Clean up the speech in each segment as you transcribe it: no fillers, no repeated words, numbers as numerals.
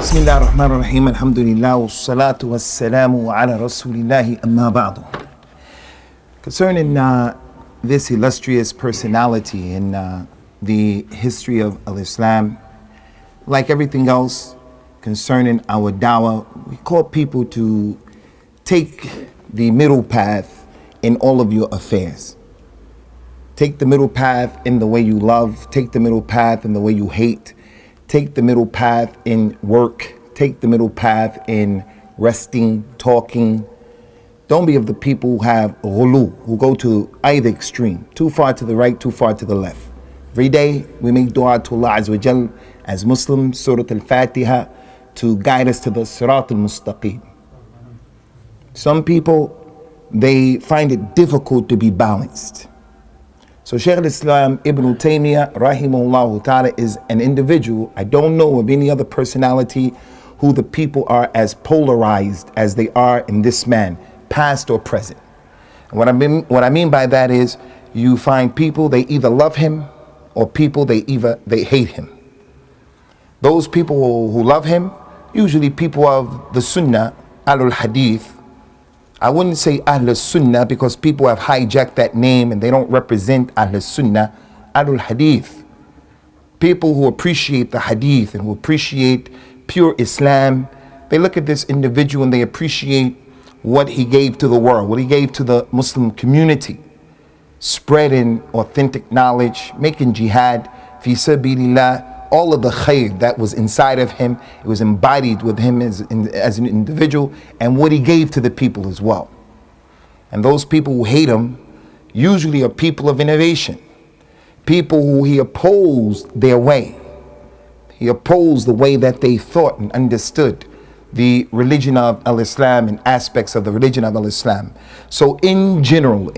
Bismillah ar-Rahman ar-Rahim, alhamdulillah, wassalatu wassalamu ala rasulillahi amma ba'du. Concerning this illustrious personality in the history of Islam, like everything else concerning our dawah, we call people to take the middle path in all of your affairs. Take the middle path in the way you love, take the middle path in the way you hate, take the middle path in work, take the middle path in resting, talking. Don't be of the people who have ghulu, who go to either extreme, too far to the right, too far to the left. Every day we make dua to Allah Azza wa Jal as Muslims, Surah Al-Fatiha, to guide us to the Sirat al-Mustaqim. Some people, they find it difficult to be balanced. So Shaykh al-Islam Ibn Taymiyyah rahimahullah ta'ala is an individual. I don't know of any other personality who the people are as polarized as they are in this man, past or present. And what I mean by that is you find people, they either love him or people they hate him. Those people who love him, usually people of the Sunnah, Ahlul Hadith. I wouldn't say Ahl Sunnah because people have hijacked that name and they don't represent Ahl Sunnah, Ahlul Hadith. People who appreciate the Hadith and who appreciate pure Islam, they look at this individual and they appreciate what he gave to the world, what he gave to the Muslim community, spreading authentic knowledge, making jihad, fi sabilillah, all of the khair that was inside of him, it was embodied with him as an individual, and what he gave to the people as well. And those people who hate him usually are people of innovation, people who he opposed their way. He opposed the way that they thought and understood the religion of al-Islam and aspects of the religion of al-Islam. So in general,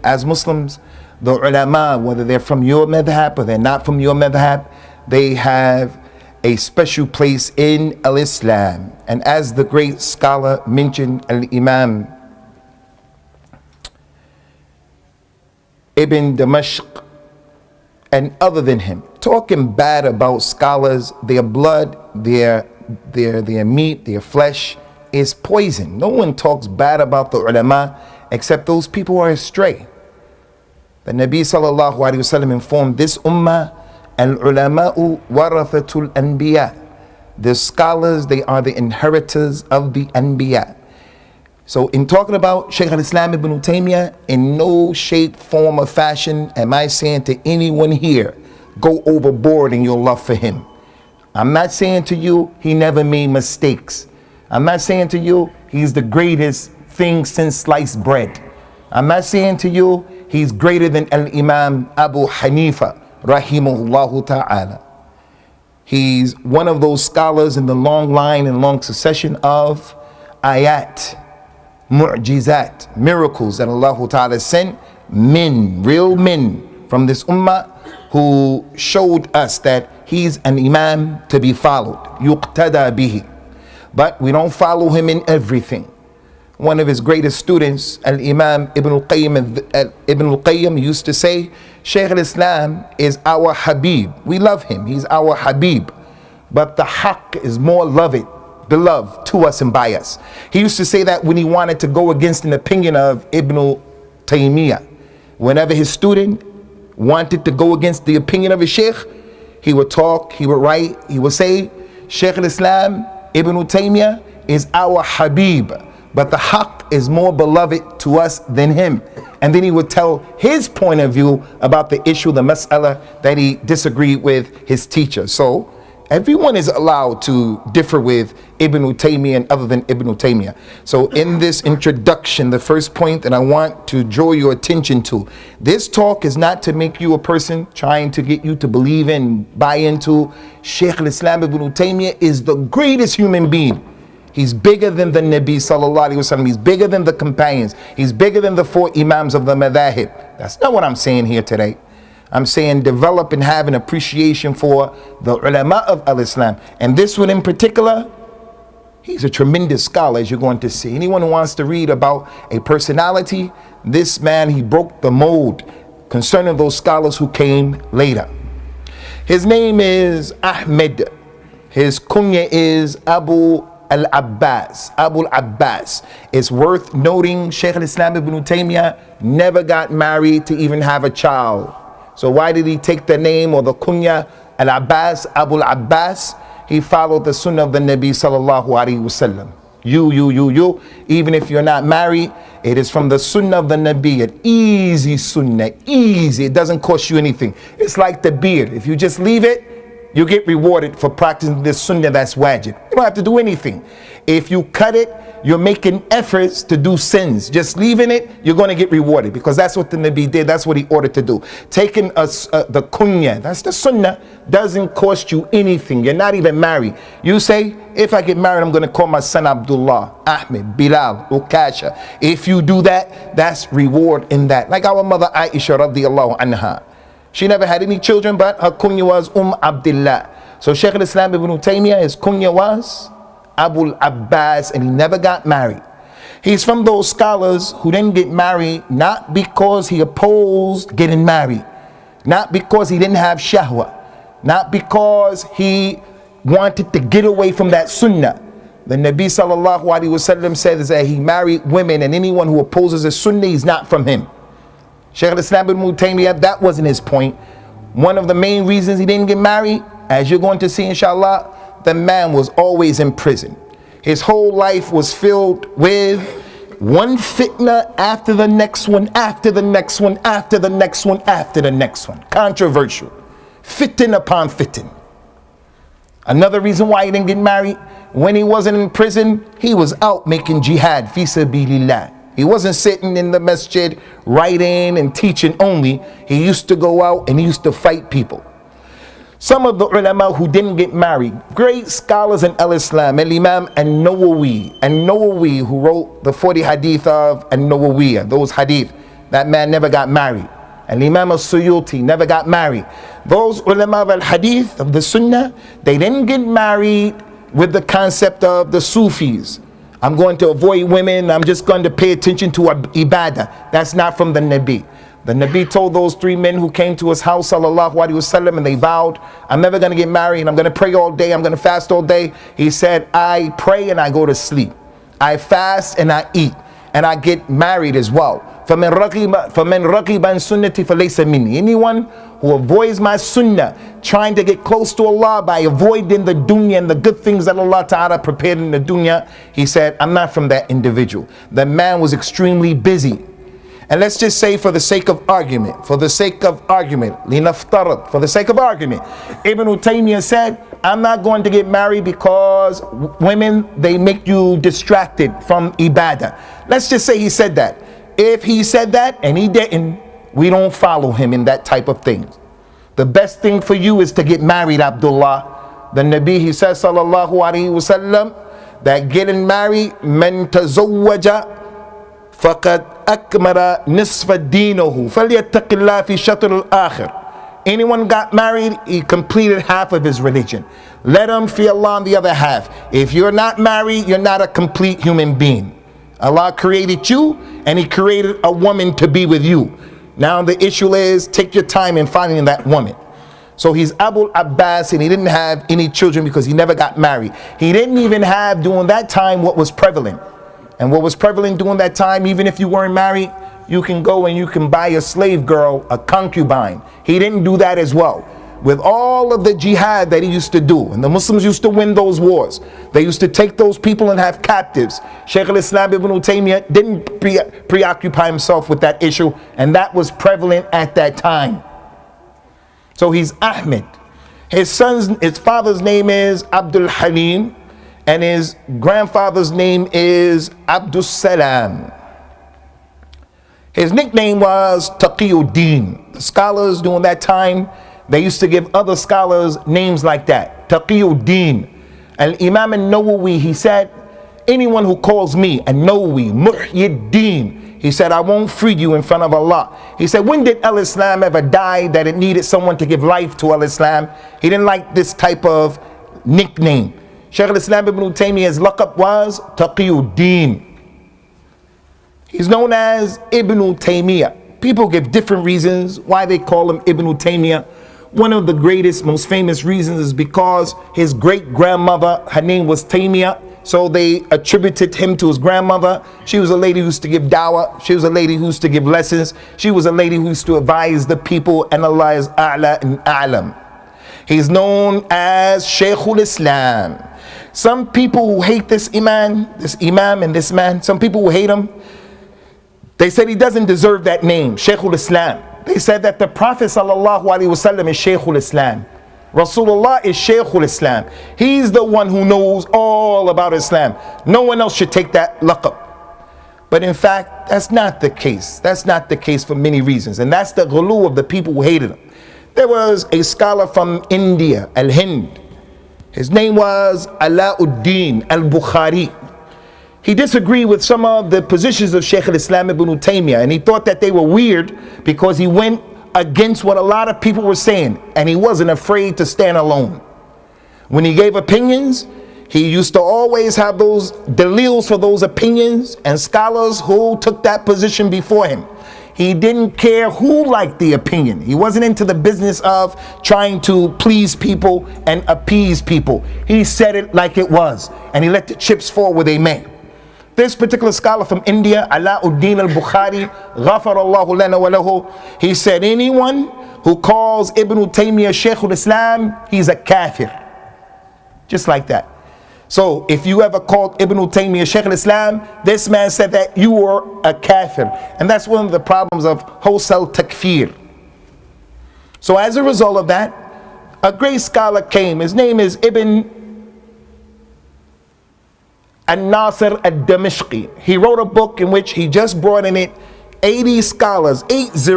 as Muslims, the ulama, whether they're from your madhab or they're not from your madhab, they have a special place in al-Islam. And as the great scholar mentioned, al-Imam Ibn Damashq and other than him, talking bad about scholars, their blood, their meat, their flesh is poison. No one talks bad about the ulama except those people who are astray. The Nabi sallallahu alaihi wasallam informed this ummah, al-ulama'u warathatul anbiya. The scholars, they are the inheritors of the anbiya. So in talking about Shaykh al-Islam Ibn Taymiyyah, in no shape, form, or fashion am I saying to anyone here, go overboard in your love for him. I'm not saying to you he never made mistakes. I'm not saying to you he's the greatest thing since sliced bread. I'm not saying to you he's greater than Al-Imam Abu Hanifa rahimahullah ta'ala. He's one of those scholars in the long line and long succession of ayat, mu'jizat, miracles that Allah ta'ala sent men, real men from this ummah who showed us that he's an imam to be followed, yuqtada bihi. But we don't follow him in everything. One of his greatest students, Al-Imam Ibn al-Qayyim used to say, Shaykh al-Islam is our Habib. We love him, he's our Habib. But the haqq is more beloved to us and by us. He used to say that when he wanted to go against an opinion of Ibn Taymiyyah. Whenever his student wanted to go against the opinion of his sheikh, he would talk, he would write, he would say, Shaykh al-Islam Ibn Taymiyyah is our Habib, but the haqq is more beloved to us than him. And then he would tell his point of view about the issue, the mas'ala that he disagreed with his teacher. So everyone is allowed to differ with Ibn Taymiyyah and other than Ibn Taymiyyah. So in this introduction, the first point that I want to draw your attention to, this talk is not to make you a person trying to get you to believe in, buy into. Shaykh al-Islam Ibn Taymiyyah is the greatest human being. He's bigger than the Nabi sallallahu alaihi wasallam. He's bigger than the companions. He's bigger than the 4 imams of the madhahib. That's not what I'm saying here today. I'm saying develop and have an appreciation for the ulama of al-Islam. And this one in particular, he's a tremendous scholar, as you're going to see. Anyone who wants to read about a personality, this man, he broke the mold concerning those scholars who came later. His name is Ahmed. His kunya is Abu al-Abbas. Abu al-Abbas. It's worth noting Shaykh al-Islam Ibn Taymiyyah never got married to even have a child. So why did he take the name or the kunya al-Abbas, Abu al-Abbas? He followed the sunnah of the Nabi sallallahu alaihi wasallam. You, even if you're not married, it is from the sunnah of the Nabi, an easy sunnah, easy. It doesn't cost you anything. It's like the beard. If you just leave it, you get rewarded for practicing this sunnah that's wajib. You don't have to do anything. If you cut it, you're making efforts to do sins. Just leaving it, you're going to get rewarded, because that's what the Nabi did. That's what he ordered to do. Taking the kunya, that's the sunnah, doesn't cost you anything. You're not even married. You say, if I get married, I'm going to call my son Abdullah, Ahmed, Bilal, Ukasha. If you do that, that's reward in that. Like our mother Aisha radiallahu anha. She never had any children, but her kunya was Abdullah. So Shaykh al-Islam Ibn Taymiyyah, his kunya was Abu al-Abbas, and he never got married. He's from those scholars who didn't get married not because he opposed getting married, not because he didn't have shahwa, not because he wanted to get away from that sunnah. The Nabi sallallahu alaihi wasallam says that he married women, and anyone who opposes a sunnah is not from him. Shaykh al-Islam Ibn Taymiyyah, that wasn't his point. One of the main reasons he didn't get married, as you're going to see inshallah, the man was always in prison. His whole life was filled with one fitna after the next one, after the next one, after the next one, after the next one. Controversial. Fitna upon fitna. Another reason why he didn't get married, when he wasn't in prison, he was out making jihad, fi sabilillah. He wasn't sitting in the masjid writing and teaching only. He used to go out and he used to fight people. Some of the ulama who didn't get married, great scholars in al-Islam, al-Imam al-Nawawi, who wrote the 40 hadith of al-Nawawiyah, those hadith, that man never got married. Al-Imam al-Suyuti never got married. Those ulama of al-hadith, of the sunnah, they didn't get married with the concept of the Sufis. I'm going to avoid women, I'm just going to pay attention to ibadah. That's not from the Nabi. The Nabi told those three men who came to his house, sallallahu alaihi wasallam, and they vowed, I'm never going to get married, and I'm going to pray all day, I'm going to fast all day. He said, I pray and I go to sleep. I fast and I eat, and I get married as well. فَمَنْ رَغِبَ عَنْ سُنَّتِي فَلَيْسَ مِنِّي. Anyone who avoids my sunnah, trying to get close to Allah by avoiding the dunya and the good things that Allah Ta'ala prepared in the dunya, he said, I'm not from that individual. The man was extremely busy. And let's just say, for the sake of argument, لِنَفْتَرَضْ, for the sake of argument, Ibn Taymiyyah said, I'm not going to get married because women, they make you distracted from ibadah. Let's just say he said that. If he said that and he didn't, we don't follow him in that type of thing. The best thing for you is to get married, Abdullah. The Nabi, he says, sallallahu alaihi wasallam, that getting married, man tazawwaja faqad akmara nisfa dinahu falyattaqillah fi shatr al-akhir. Anyone got married, he completed half of his religion. Let him fear Allah on the other half. If you're not married, you're not a complete human being. Allah created you, and he created a woman to be with you. Now the issue is, take your time in finding that woman. So he's Abu Abbas, and he didn't have any children because he never got married. He didn't even have, during that time, what was prevalent. And what was prevalent during that time, even if you weren't married, you can go and you can buy a slave girl, a concubine. He didn't do that as well. With all of the jihad that he used to do, and the Muslims used to win those wars, they used to take those people and have captives. Shaykh al-Islam Ibn Taymiyyah didn't preoccupy himself with that issue, and that was prevalent at that time. So he's Ahmed. His father's name is Abdul Halim, and his grandfather's name is Abdus Salam. His nickname was Taqiyuddin. The scholars during that time, they used to give other scholars names like that. Taqiyuddin. And Imam al-Nawawi, he said, anyone who calls me al-Nawawi, Muhyiddin, he said, I won't free you in front of Allah. He said, when did al-Islam ever die that it needed someone to give life to al-Islam? He didn't like this type of nickname. Shaykh al-Islam Ibn Taymiyyah's laqab was Taqiyuddin. He's known as Ibn Taymiyyah. People give different reasons why they call him Ibn Taymiyyah. One of the greatest, most famous reasons is because his great-grandmother, her name was Taymiyyah, so they attributed him to his grandmother. She was a lady who used to give Dawah. She was a lady who used to give lessons. She was a lady who used to advise the people, and Allah is A'la and A'lam. He's known as Shaykhul Islam. Some people who hate this imam and this man, some people who hate him, they said he doesn't deserve that name, Shaykhul Islam. They said that the Prophet sallallahu alaihi wasallam is Shaykhul Islam. Rasulullah is Shaykhul Islam. He's the one who knows all about Islam. No one else should take that laqab. But in fact, that's not the case. That's not the case for many reasons. And that's the ghulu of the people who hated him. There was a scholar from India, Al-Hind. His name was Alauddin al-Bukhari. He disagreed with some of the positions of Shaykh al-Islam Ibn Taymiyyah, and he thought that they were weird because he went against what a lot of people were saying, and he wasn't afraid to stand alone. When he gave opinions, he used to always have those dalils for those opinions and scholars who took that position before him. He didn't care who liked the opinion. He wasn't into the business of trying to please people and appease people. He said it like it was, and he let the chips fall where they may. This particular scholar from India, Alauddin al-Bukhari, Ghafarallahu lana wa lahu, he said anyone who calls Ibn Taymiyyah Shaykhul Islam, he's a kafir. Just like that. So if you ever called Ibn Taymiyyah Shaykh al-Islam, this man said that you were a kafir. And that's one of the problems of wholesale takfir. So as a result of that, a great scholar came. His name is Ibn Nasir al-Damashqi. He wrote a book in which he just brought in it 80 scholars, 80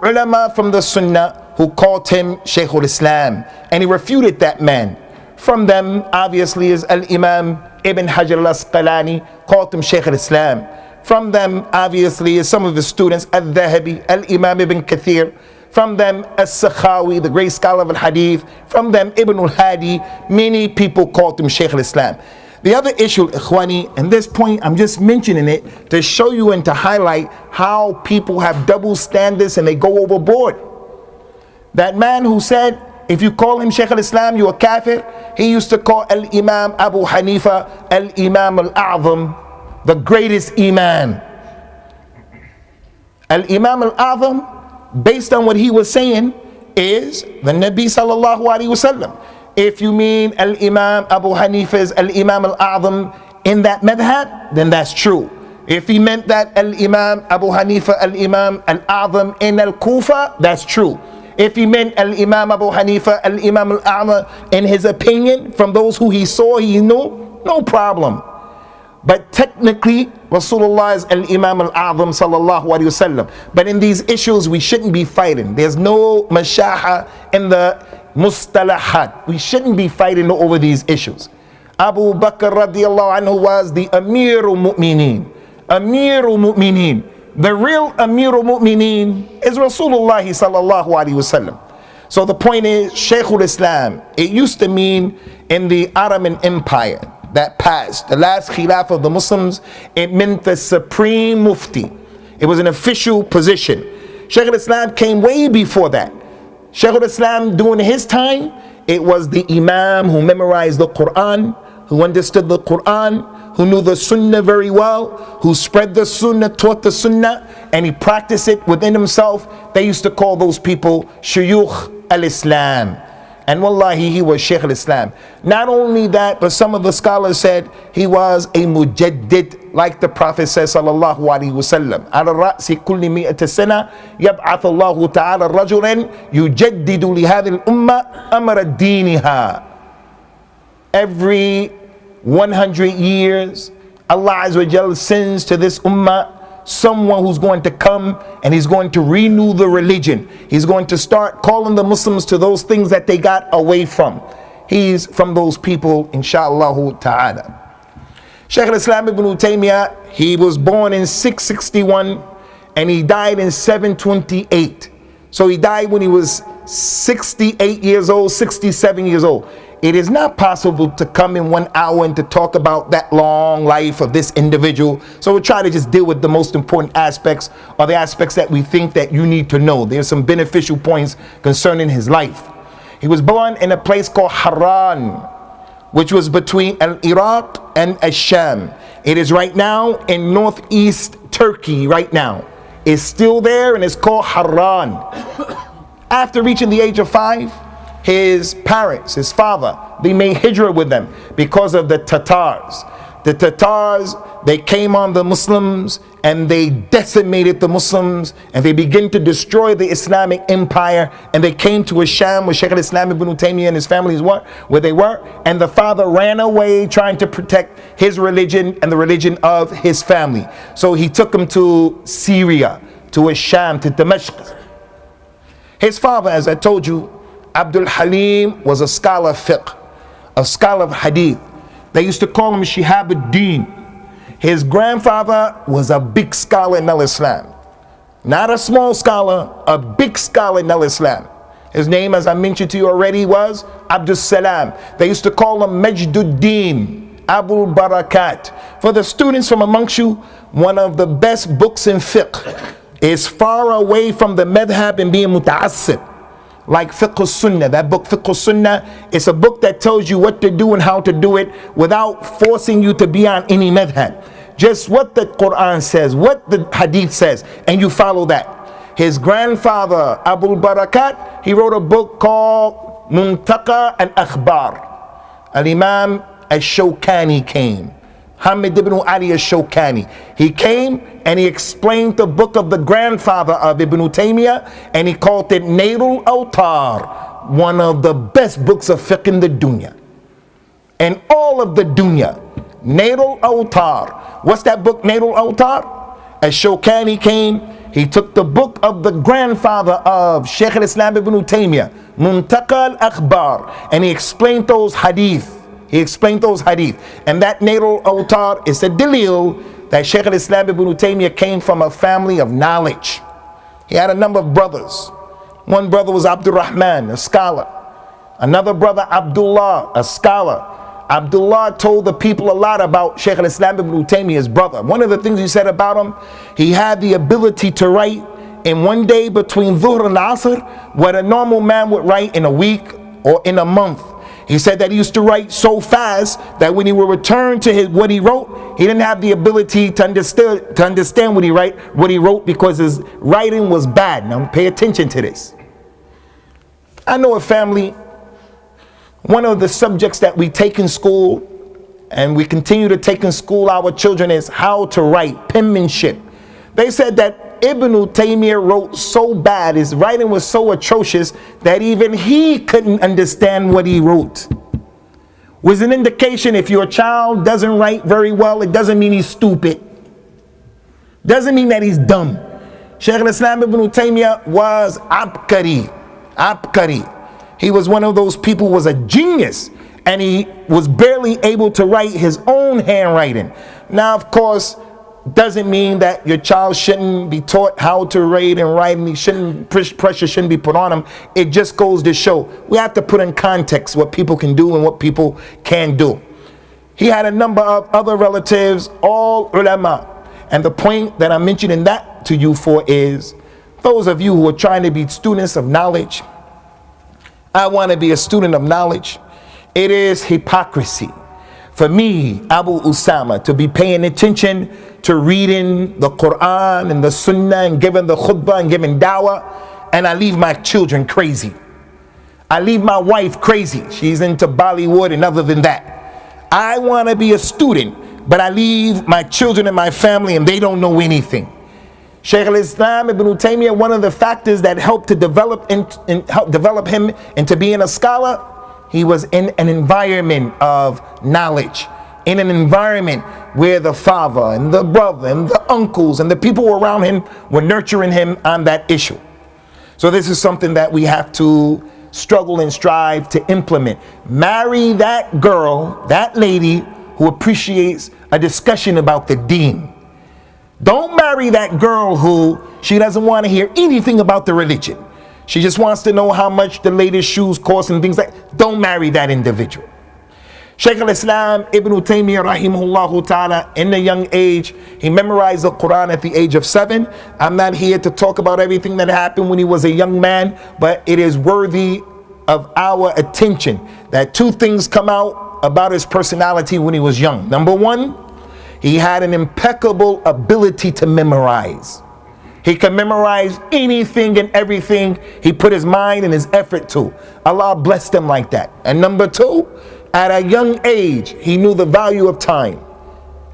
ulama from the Sunnah who called him Shaykhul Islam. And he refuted that man. From them, obviously, is Al-Imam Ibn Hajar al-Asqalani, called him Shaykh al-Islam. From them, obviously, is some of his students, Al-Thahabi, Al-Imam Ibn Kathir. From them, As-Sakhawi, the great scholar of al-Hadith. From them, Ibn al-Hadi. Many people called him Shaykh al-Islam. The other issue, Ikhwani, and this point, I'm just mentioning it to show you and to highlight how people have double standards and they go overboard. That man who said, if you call him Shaykh al-Islam, you're a kafir, he used to call Al-Imam Abu Hanifa Al-Imam Al-A'zam, the greatest Imam. Al-Imam Al-A'zam, based on what he was saying, is the Nabi sallallahu alaihi wasallam. If you mean Al-Imam Abu Hanifa's Al-Imam Al-A'zam in that madhab, then that's true. If he meant that Al-Imam Abu Hanifa Al-Imam Al-A'zam in Al-Kufa, that's true. If he meant Al-Imam Abu Hanifa Al-Imam Al-A'zam in his opinion, from those who he saw, he knew, no problem. But technically, Rasulullah is Al-Imam Al-A'zam sallallahu alayhi wasallam. But in these issues, we shouldn't be fighting. There's no mashaha in the mustalahat. We shouldn't be fighting over these issues. Abu Bakr radiallahu anhu was the Amirul Mu'mineen. Amirul Mu'mineen. The real Amirul Mu'mineen is Rasulullah sallallahu alaihi wasallam. So the point is, Shaykhul Islam, it used to mean in the Ottoman Empire that passed, the last khilaf of the Muslims, it meant the supreme mufti. It was an official position. Shaykhul Islam came way before that. Shaykhul Islam, during his time, it was the Imam who memorized the Quran, who understood the Quran, who knew the Sunnah very well, who spread the Sunnah, taught the Sunnah, and he practiced it within himself. They used to call those people Shuyukh al-Islam. And wallahi, he was Shaykh al-Islam. Not only that, but some of the scholars said he was a mujaddid, like the Prophet says, sallallahu alaihi wasallam, ala ra'si kulli mi'ata sana yab'ath Allahu ta'ala rajulan yujaddidu li hadhihi al-umma amra diniha. Every 100 years, Allah Azza wa Jalla sends to this ummah someone who's going to come and he's going to renew the religion. He's going to start calling the Muslims to those things that they got away from. He's from those people, inshaAllah ta'ala. Shaykh al-Islam Ibn Taymiyyah, he was born in 661 and he died in 728. So he died when he was 68 years old, 67 years old. It is not possible to come in 1 hour and to talk about that long life of this individual. So we'll try to just deal with the most important aspects, or the aspects that we think that you need to know. There's some beneficial points concerning his life. He was born in a place called Haran, which was between Iraq and Sham. It is right now in northeast Turkey right now. It's still there and it's called Haran. After reaching the age of 5, his parents, his father, they made hijrah with them because of the Tatars. The Tatars, they came on the Muslims and they decimated the Muslims and they began to destroy the Islamic empire, and they came to Sham where Shaykh al-Islam Ibn Taymiyyah and his family where they were, and the father ran away trying to protect his religion and the religion of his family. So he took him to Syria, to Sham, to Damascus. His father, as I told you, Abdul Halim, was a scholar of fiqh, a scholar of hadith. They used to call him Shihab ad-Din. His grandfather was a big scholar in al-Islam. Not a small scholar, a big scholar in al-Islam. His name, as I mentioned to you already, was Abdul Salam. They used to call him Majduddin, Abu Barakat. For the students from amongst you, one of the best books in fiqh is far away from the madhab and being muta'assib. Like Fiqh al-Sunnah, that book Fiqh al-Sunnah, it's a book that tells you what to do and how to do it without forcing you to be on any madhab. Just what the Quran says, what the hadith says, and you follow that. His grandfather, Abu Barakat, he wrote a book called Muntaqa al-Akhbar. Al-Imam al-Shawkani came. Hamid ibn Ali al-Shawkani. He came and he explained the book of the grandfather of Ibn Taymiyyah, and he called it Nail al-Awtar, one of the best books of fiqh in the dunya. And all of the dunya. Nail al-Awtar. What's that book, Nail al-Awtar? As Shawkani came, he took the book of the grandfather of Shaykh al-Islam Ibn Taymiyyah, Muntaqa al-Akhbar, and he explained those hadith. He explained those hadith. And that Nail al-Awtar is a dalil that Shaykh al-Islam Ibn Taymiyyah came from a family of knowledge. He had a number of brothers. One brother was Abdul Rahman, a scholar. Another brother, Abdullah, a scholar. Abdullah told the people a lot about Shaykh al-Islam Ibn Taymiyyah's brother. One of the things he said about him, he had the ability to write in one day between Dhuhr and Asr what a normal man would write in a week or in a month. He said that he used to write so fast that when he would return to what he wrote, he didn't have the ability to understand what he wrote because his writing was bad. Now pay attention to this. I know a family, one of the subjects that we take in school and we continue to take in school our children is how to write, penmanship. They said that Ibn Taymiyyah wrote so bad, his writing was so atrocious that even he couldn't understand what he wrote. Was an indication if your child doesn't write very well, it doesn't mean he's stupid. Doesn't mean that he's dumb. Shaykh al-Islam Ibn Taymiyyah was abkari. He was one of those people who was a genius, and he was barely able to write his own handwriting. Now, of course, doesn't mean that your child shouldn't be taught how to read and write, and pressure shouldn't be put on him. It just goes to show we have to put in context what people can do and what people can do. He had a number of other relatives, all ulama. And the point that I'm mentioning that to you for is those of you who are trying to be students of knowledge. I want to be a student of knowledge. It is hypocrisy for me, Abu Usamah, to be paying attention to reading the Quran and the Sunnah and giving the khutbah and giving dawah, and I leave my children crazy. I leave my wife crazy. She's into Bollywood, and other than that, I want to be a student, but I leave my children and my family and they don't know anything. Shaykh al-Islam Ibn Taymiyyah, one of the factors that helped to develop him into being a scholar, he was in an environment of knowledge, in an environment where the father and the brother and the uncles and the people around him were nurturing him on that issue. So this is something that we have to struggle and strive to implement. Marry that girl, that lady who appreciates a discussion about the deen. Don't marry that girl who she doesn't want to hear anything about the religion. She just wants to know how much the latest shoes cost and things like that. Don't marry that individual. Shaykh al-Islam Ibn Taymiyyah rahimahullah ta'ala, in a young age, he memorized the Quran at the age of 7. I'm not here to talk about everything that happened when he was a young man, but it is worthy of our attention that two things come out about his personality when he was young. Number one, he had an impeccable ability to memorize. He could memorize anything and everything he put his mind and his effort to. Allah blessed him like that. And number two, at a young age, he knew the value of time.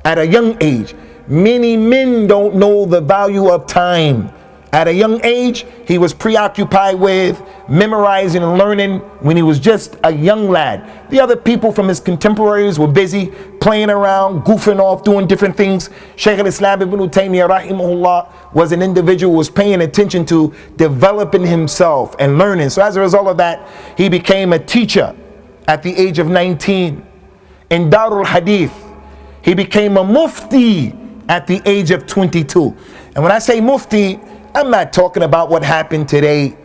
At a young age, many men don't know the value of time. At a young age, he was preoccupied with memorizing and learning when he was just a young lad. The other people from his contemporaries were busy playing around, goofing off, doing different things. Shaykh al-Islam Ibn Taymiyyah rahimahullah was an individual who was paying attention to developing himself and learning. So as a result of that, he became a teacher at the age of 19. In Darul Hadith, he became a mufti at the age of 22. And when I say mufti, I'm not talking about what happened today.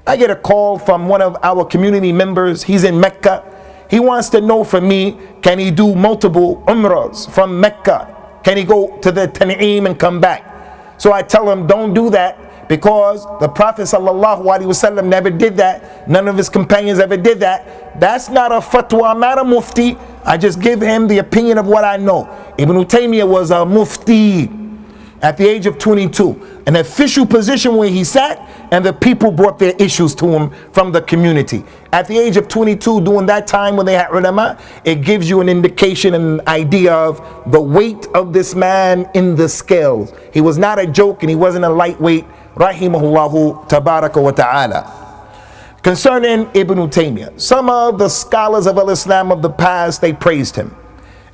I get a call from one of our community members. He's in Mecca. He wants to know from me, can he do multiple umrahs from Mecca? Can he go to the Tan'im and come back? So I tell him, don't do that, because the Prophet ﷺ never did that. None of his companions ever did that. That's not a fatwa. I'm not a mufti. I just give him the opinion of what I know. Ibn Taymiyyah was a mufti at the age of 22, an official position where he sat, and the people brought their issues to him from the community. At the age of 22, during that time when they had ulama, it gives you an indication and an idea of the weight of this man in the scales. He was not a joke and he wasn't a lightweight, rahimahullahu tabaraka wa ta'ala. Concerning Ibn Taymiyyah, some of the scholars of al-Islam of the past, they praised him.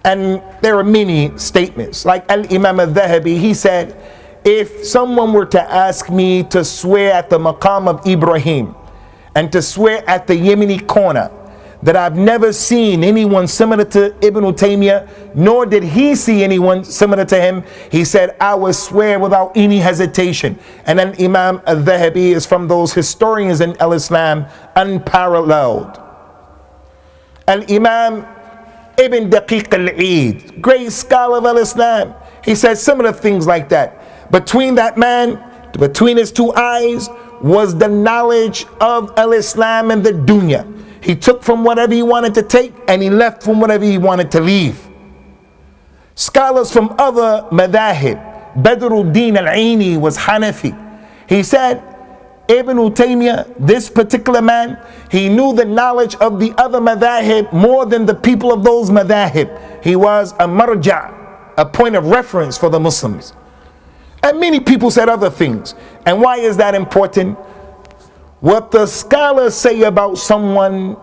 And there are many statements. Like Al-Imam al-Thahabi, he said, if someone were to ask me to swear at the maqam of Ibrahim and to swear at the Yemeni corner that I've never seen anyone similar to Ibn Taymiyyah, nor did he see anyone similar to him, he said, I would swear without any hesitation. And then Imam al-Thahabi is from those historians in al-Islam, unparalleled. Al-Imam Ibn Daqiq al-Eid, great scholar of al-Islam, he said similar things like that. Between that man, between his two eyes, was the knowledge of al-Islam and the dunya. He took from whatever he wanted to take, and he left from whatever he wanted to leave. Scholars from other madahib, Badruddin al-Aini was Hanafi. He said, Ibn Taymiyyah, this particular man, he knew the knowledge of the other madahib more than the people of those madahib. He was a marja', a point of reference for the Muslims. And many people said other things. And why is that important? What the scholars say about someone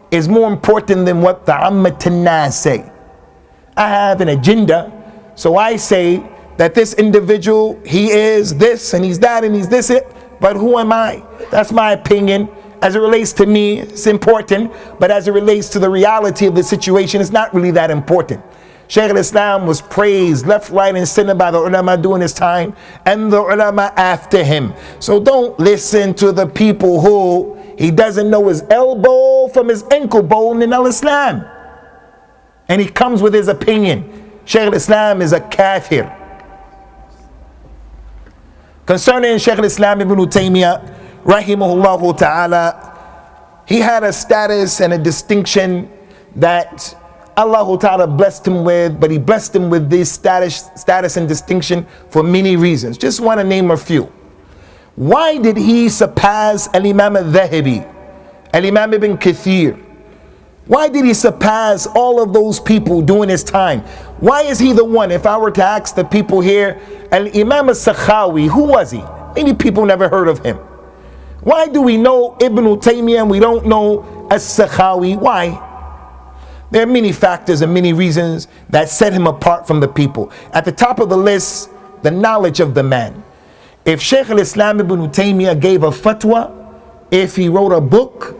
is more important than what the ammatun nas say. I have an agenda, so I say that this individual, he is this and he's that and he's this it. But who am I? That's my opinion. As it relates to me, it's important. But as it relates to the reality of the situation, it's not really that important. Shaykh al-Islam was praised left, right, and center by the ulama during his time and the ulama after him. So don't listen to the people who he doesn't know his elbow from his ankle bone in al-Islam. And he comes with his opinion. Shaykh al-Islam is a kafir. Concerning Shaykh al-Islam Ibn Taymiyyah, rahimahullah ta'ala, he had a status and a distinction that Allah ta'ala blessed him with, but he blessed him with this status and distinction for many reasons. Just want to name a few. Why did he surpass Al-Imam al-Thahabi, Al-Imam Ibn Kathir? Why did he surpass all of those people during his time? Why is he the one? If I were to ask the people here, Al-Imam al-Sakhawi, who was he? Many people never heard of him. Why do we know Ibn Taymiyyah and we don't know al-Sakhawi? Why? There are many factors and many reasons that set him apart from the people. At the top of the list, the knowledge of the man. If Shaykh al-Islam Ibn Taymiyyah gave a fatwa, if he wrote a book,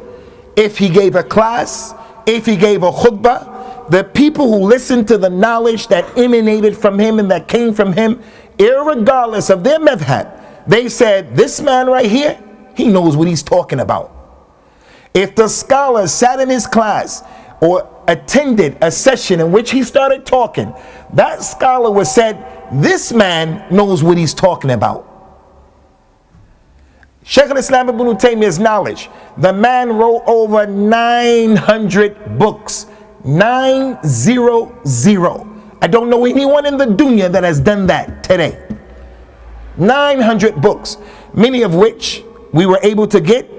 if he gave a class, if he gave a khutbah, the people who listened to the knowledge that emanated from him and that came from him, irregardless of their madhab, they said, this man right here, he knows what he's talking about. If the scholar sat in his class or attended a session in which he started talking, that scholar was said, this man knows what he's talking about. Shaykh al-Islam Ibn Taymiyyah's knowledge. The man wrote over 900 books. 900. I don't know anyone in the dunya that has done that today. 900 books, many of which we were able to get,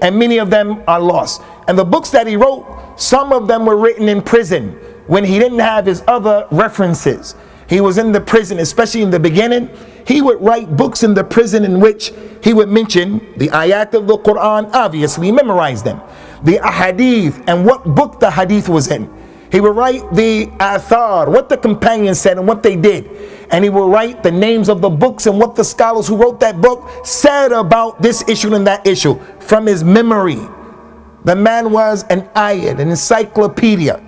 and many of them are lost. And the books that he wrote, some of them were written in prison when he didn't have his other references. He was in the prison, especially in the beginning. He would write books in the prison in which he would mention the ayat of the Quran, obviously memorize them, the ahadith, and what book the hadith was in. He would write the athar, what the companions said and what they did. And he would write the names of the books and what the scholars who wrote that book said about this issue and that issue from his memory. The man was an ayat, an encyclopedia.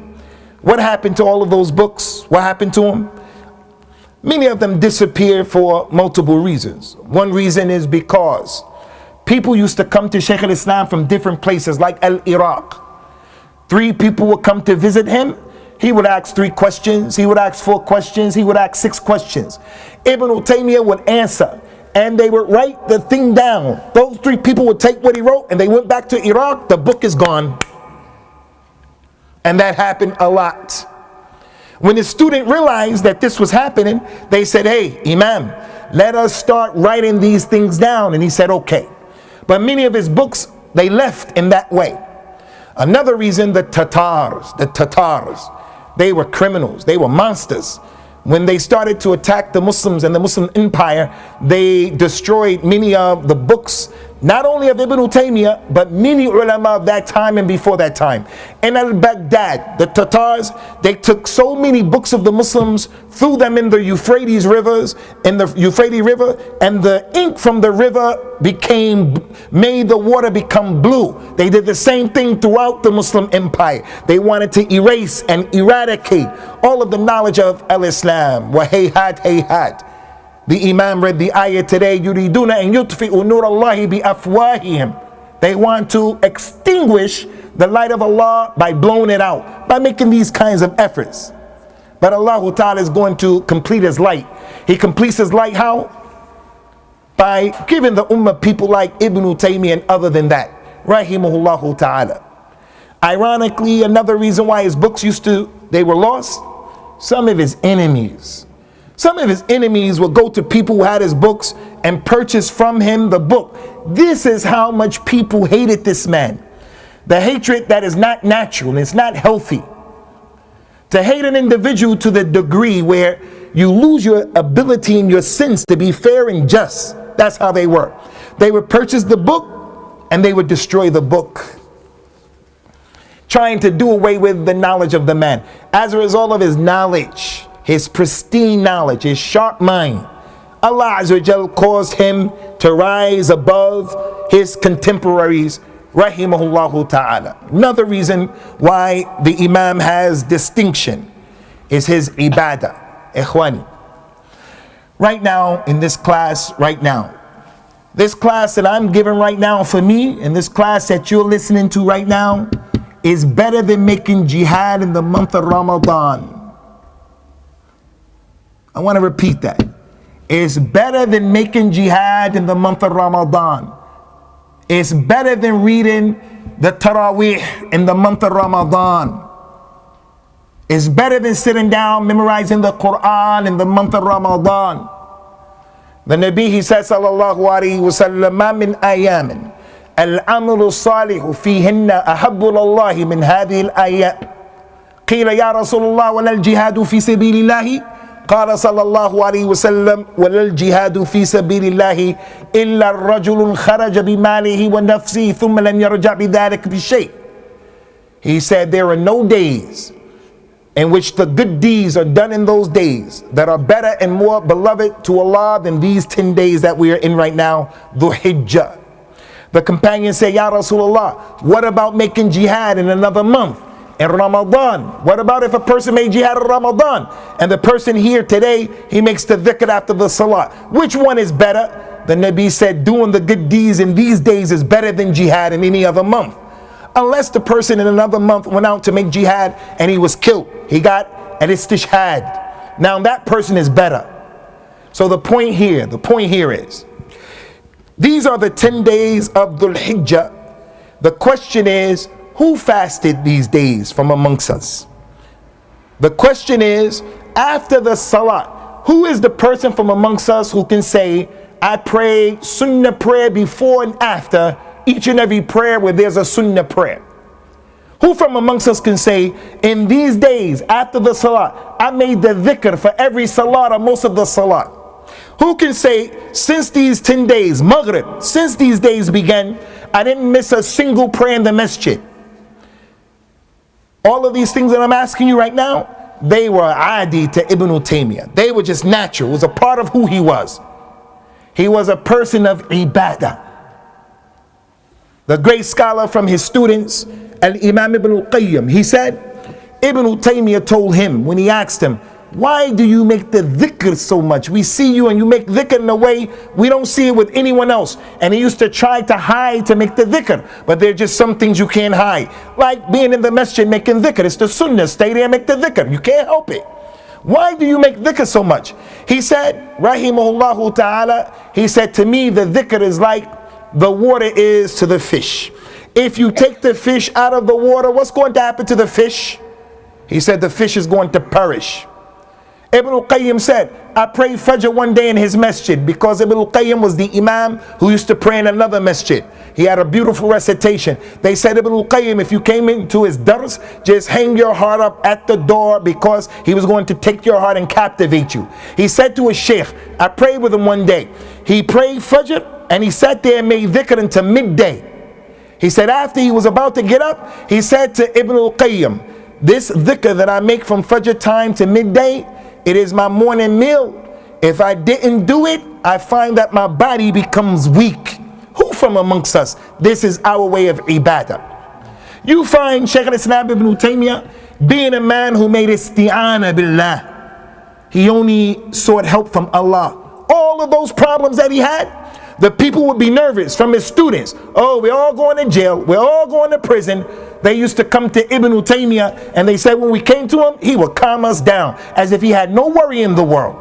What happened to all of those books? What happened to them? Many of them disappeared for multiple reasons. One reason is because people used to come to Shaykh al-Islam from different places like Iraq. 3 people would come to visit him. He would ask 3 questions. He would ask 4 questions. He would ask 6 questions. Ibn Taymiyyah would answer, and they would write the thing down. Those 3 people would take what he wrote, and they went back to Iraq. The book is gone. And that happened a lot. When the student realized that this was happening, they said, hey, Imam, let us start writing these things down. And he said, okay. But many of his books, they left in that way. Another reason, the Tatars, they were criminals, they were monsters. When they started to attack the Muslims and the Muslim empire, they destroyed many of the books, not only of Ibn Taymiyyah, but many ulama of that time and before that time. In al-Baghdad, the Tatars, they took so many books of the Muslims, threw them in the Euphrates rivers, and the ink from the river made the water become blue. They did the same thing throughout the Muslim empire. They wanted to erase and eradicate all of the knowledge of al-Islam. Wa hayhat hayhat. The Imam read the ayah today, yuriduna an yutfi'u nur Allahi bi afwahihim. They want to extinguish the light of Allah by blowing it out, by making these kinds of efforts. But Allah Ta'ala is going to complete his light. He completes his light how? By giving the ummah people like Ibn Taymiyyah and other than that. Rahimahullah Ta'ala. Ironically, another reason why his books they were lost, some of his enemies would go to people who had his books and purchase from him the book. This is how much people hated this man. The hatred that is not natural, it's not healthy. To hate an individual to the degree where you lose your ability and your sense to be fair and just. That's how they were. They would purchase the book and they would destroy the book, trying to do away with the knowledge of the man. As a result of his knowledge, his pristine knowledge, his sharp mind, Allah Azza wa Jal caused him to rise above his contemporaries, rahimahullah ta'ala. Another reason why the Imam has distinction is his ibadah. Ikhwani, right now in this class, this class that I'm giving right now for me, and this class that you're listening to right now, is better than making jihad in the month of Ramadan. I want to repeat that. It's better than making jihad in the month of Ramadan. It's better than reading the Tarawih in the month of Ramadan. It's better than sitting down memorizing the Quran in the month of Ramadan. The Nabi, he says, sallallahu alayhi wa sallam, ma min ayamin al-amalu salihu fihinna ahabbu lillahi min hadhihi al-ayat. Qila ya Rasulullah wa al-jihadu fi sabilillahi. قال صلى الله عليه وسلم ولا الجهاد في سبيل الله إلا الرجل خرج بماله ونفسه ثم لم يرجع بذلك بشيء. He said there are no days in which the good deeds are done in those days that are better and more beloved to Allah than these 10 days that we are in right now, Dhul Hijjah. The companions say, Ya Rasulullah, what about making jihad in another month? In Ramadan. What about if a person made jihad in Ramadan and the person here today, he makes the dhikr after the salah? Which one is better? The Nabi said doing the good deeds in these days is better than jihad in any other month. Unless the person in another month went out to make jihad and he was killed. He got an istishhad. Now that person is better. So the point here is, These are the 10 days of Dhul Hijjah. The question is, who fasted these days from amongst us? The question is, after the salat, who is the person from amongst us who can say, I pray sunnah prayer before and after each and every prayer where there's a sunnah prayer? Who from amongst us can say, in these days after the salat, I made the dhikr for every salat or most of the salat? Who can say, since these 10 days, Maghrib, since these days began, I didn't miss a single prayer in the masjid? All of these things that I'm asking you right now, they were adi to Ibn Taymiyyah. They were just natural. It was a part of who he was. He was a person of ibadah. The great scholar from his students, Al-Imam Ibn al-Qayyim, he said, Ibn Taymiyyah told him when he asked him, why do you make the dhikr so much? We see you and you make dhikr in a way we don't see it with anyone else. And he used to try to hide to make the dhikr, but there are just some things you can't hide. Like being in the masjid making dhikr. It's the sunnah. Stay there and make the dhikr. You can't help it. Why do you make dhikr so much? He said, rahimahullah ta'ala, he said, to me the dhikr is like the water is to the fish. If you take the fish out of the water, what's going to happen to the fish? He said the fish is going to perish. Ibn al-Qayyim said, I prayed Fajr one day in his masjid because Ibn al-Qayyim was the imam who used to pray in another masjid. He had a beautiful recitation. They said, Ibn al-Qayyim, if you came into his dars, just hang your heart up at the door because he was going to take your heart and captivate you. He said to his sheikh, I prayed with him one day. He prayed Fajr and he sat there and made dhikr until midday. He said after he was about to get up, he said to Ibn al-Qayyim, this dhikr that I make from Fajr time to midday, it is my morning meal. If I didn't do it, I find that my body becomes weak. Who from amongst us? This is our way of ibadah. You find Shaykh al-Islam Ibn Taymiyyah being a man who made isti'ana billah. He only sought help from Allah. All of those problems that he had, the people would be nervous from his students. Oh, we're all going to jail. We're all going to prison. They used to come to Ibn Taymiyyah and they said when we came to him, he would calm us down as if he had no worry in the world.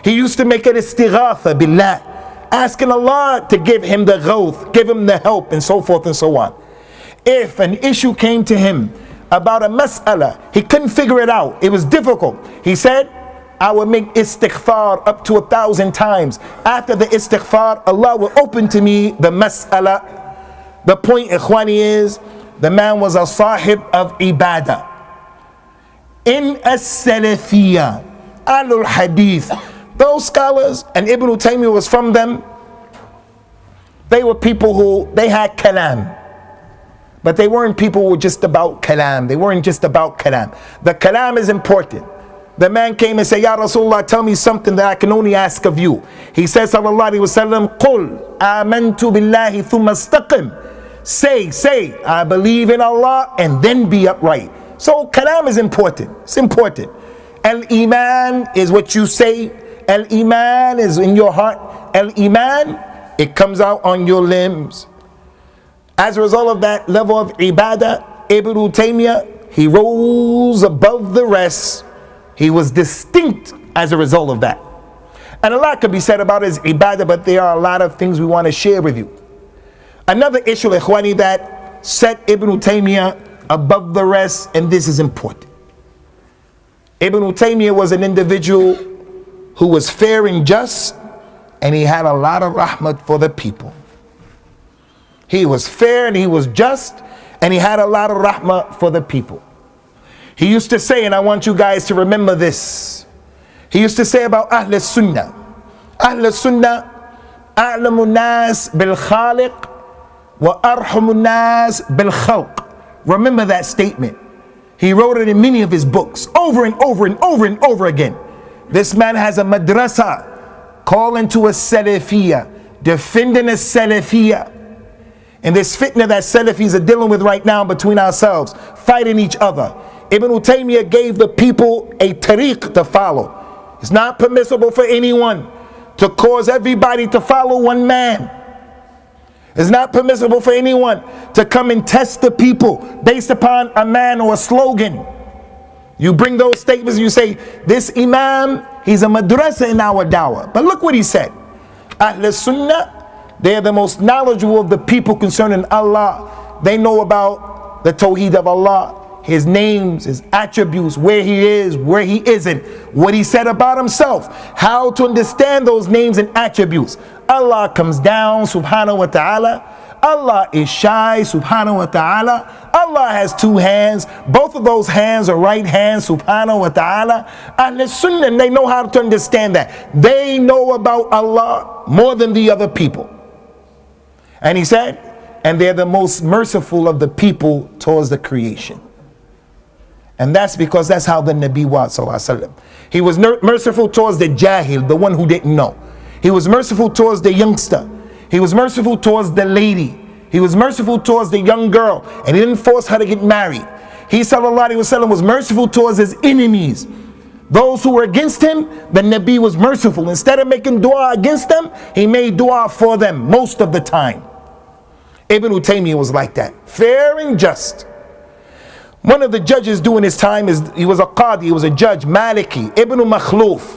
He used to make it istighatha billah, asking Allah to give him the ghawth, give him the help, and so forth and so on. If an issue came to him about a mas'ala, he couldn't figure it out, it was difficult, he said, I will make istighfar up to 1,000 times. After the istighfar, Allah will open to me the mas'ala. The point, ikhwani, is the man was a sahib of ibadah. In as-salafiyya, alul hadith, those scholars, and Ibn Taymiyyah was from them, they were people who, they had kalam. But they weren't people who were just about kalam. They weren't just about kalam. The kalam is important. The man came and said, Ya Rasulullah, tell me something that I can only ask of you. He says, sallallahu alayhi wa sallam, Qul amantu billahi thumma istaqim. Say, I believe in Allah and then be upright. So kalam is important. It's important. Al-Iman is what you say. Al-Iman is in your heart. Al-Iman, it comes out on your limbs. As a result of that level of ibadah, Ibn Taymiyyah, he rose above the rest. He was distinct as a result of that. And a lot could be said about his ibadah, but there are a lot of things we want to share with you. Another issue, ikhwani, that set Ibn Taymiyyah above the rest, and this is important. Ibn Taymiyyah was an individual who was fair and just, and he had a lot of rahmat for the people. He was fair and he was just, and he had a lot of rahmah for the people. He used to say, and I want you guys to remember this, he used to say about Ahl Sunnah, Ahl Sunnah, a'lamu nas bil khaliq wa arhamu nas bil khalq. Remember that statement. He wrote it in many of his books, over and over and over and over again. This man has a madrasa calling to a salafiyah, defending a salafiyah. And this fitna that Salafis are dealing with right now between ourselves, fighting each other. Ibn Taymiyyah gave the people a tariq to follow. It's not permissible for anyone to cause everybody to follow one man. It's not permissible for anyone to come and test the people based upon a man or a slogan. You bring those statements and you say, this imam, he's a madrasa in our dawah. But look what he said. Ahl Sunnah, They're the most knowledgeable of the people concerning Allah. They know about the Tawheed of Allah, His names, His attributes, where He is, where He isn't, what He said about Himself, how to understand those names and attributes. Allah comes down, subhanahu wa ta'ala. Allah is shy, subhanahu wa ta'ala. Allah has two hands. Both of those hands are right hands, subhanahu wa ta'ala. And Sunnah, they know how to understand that. They know about Allah more than the other people. And he said, and they're the most merciful of the people towards the creation. And that's because that's how the Nabi was, sallallahu alaihi wasallam. He was merciful towards the jahil, the one who didn't know. He was merciful towards the youngster. He was merciful towards the lady. He was merciful towards the young girl, and he didn't force her to get married. He, sallallahu alaihi wasallam, was merciful towards his enemies. Those who were against him, the Nabi was merciful. Instead of making dua against them, he made dua for them most of the time. Ibn Taymiyyah was like that, fair and just. One of the judges during his time, he was a qadi, he was a judge, Maliki, Ibn Makhluf,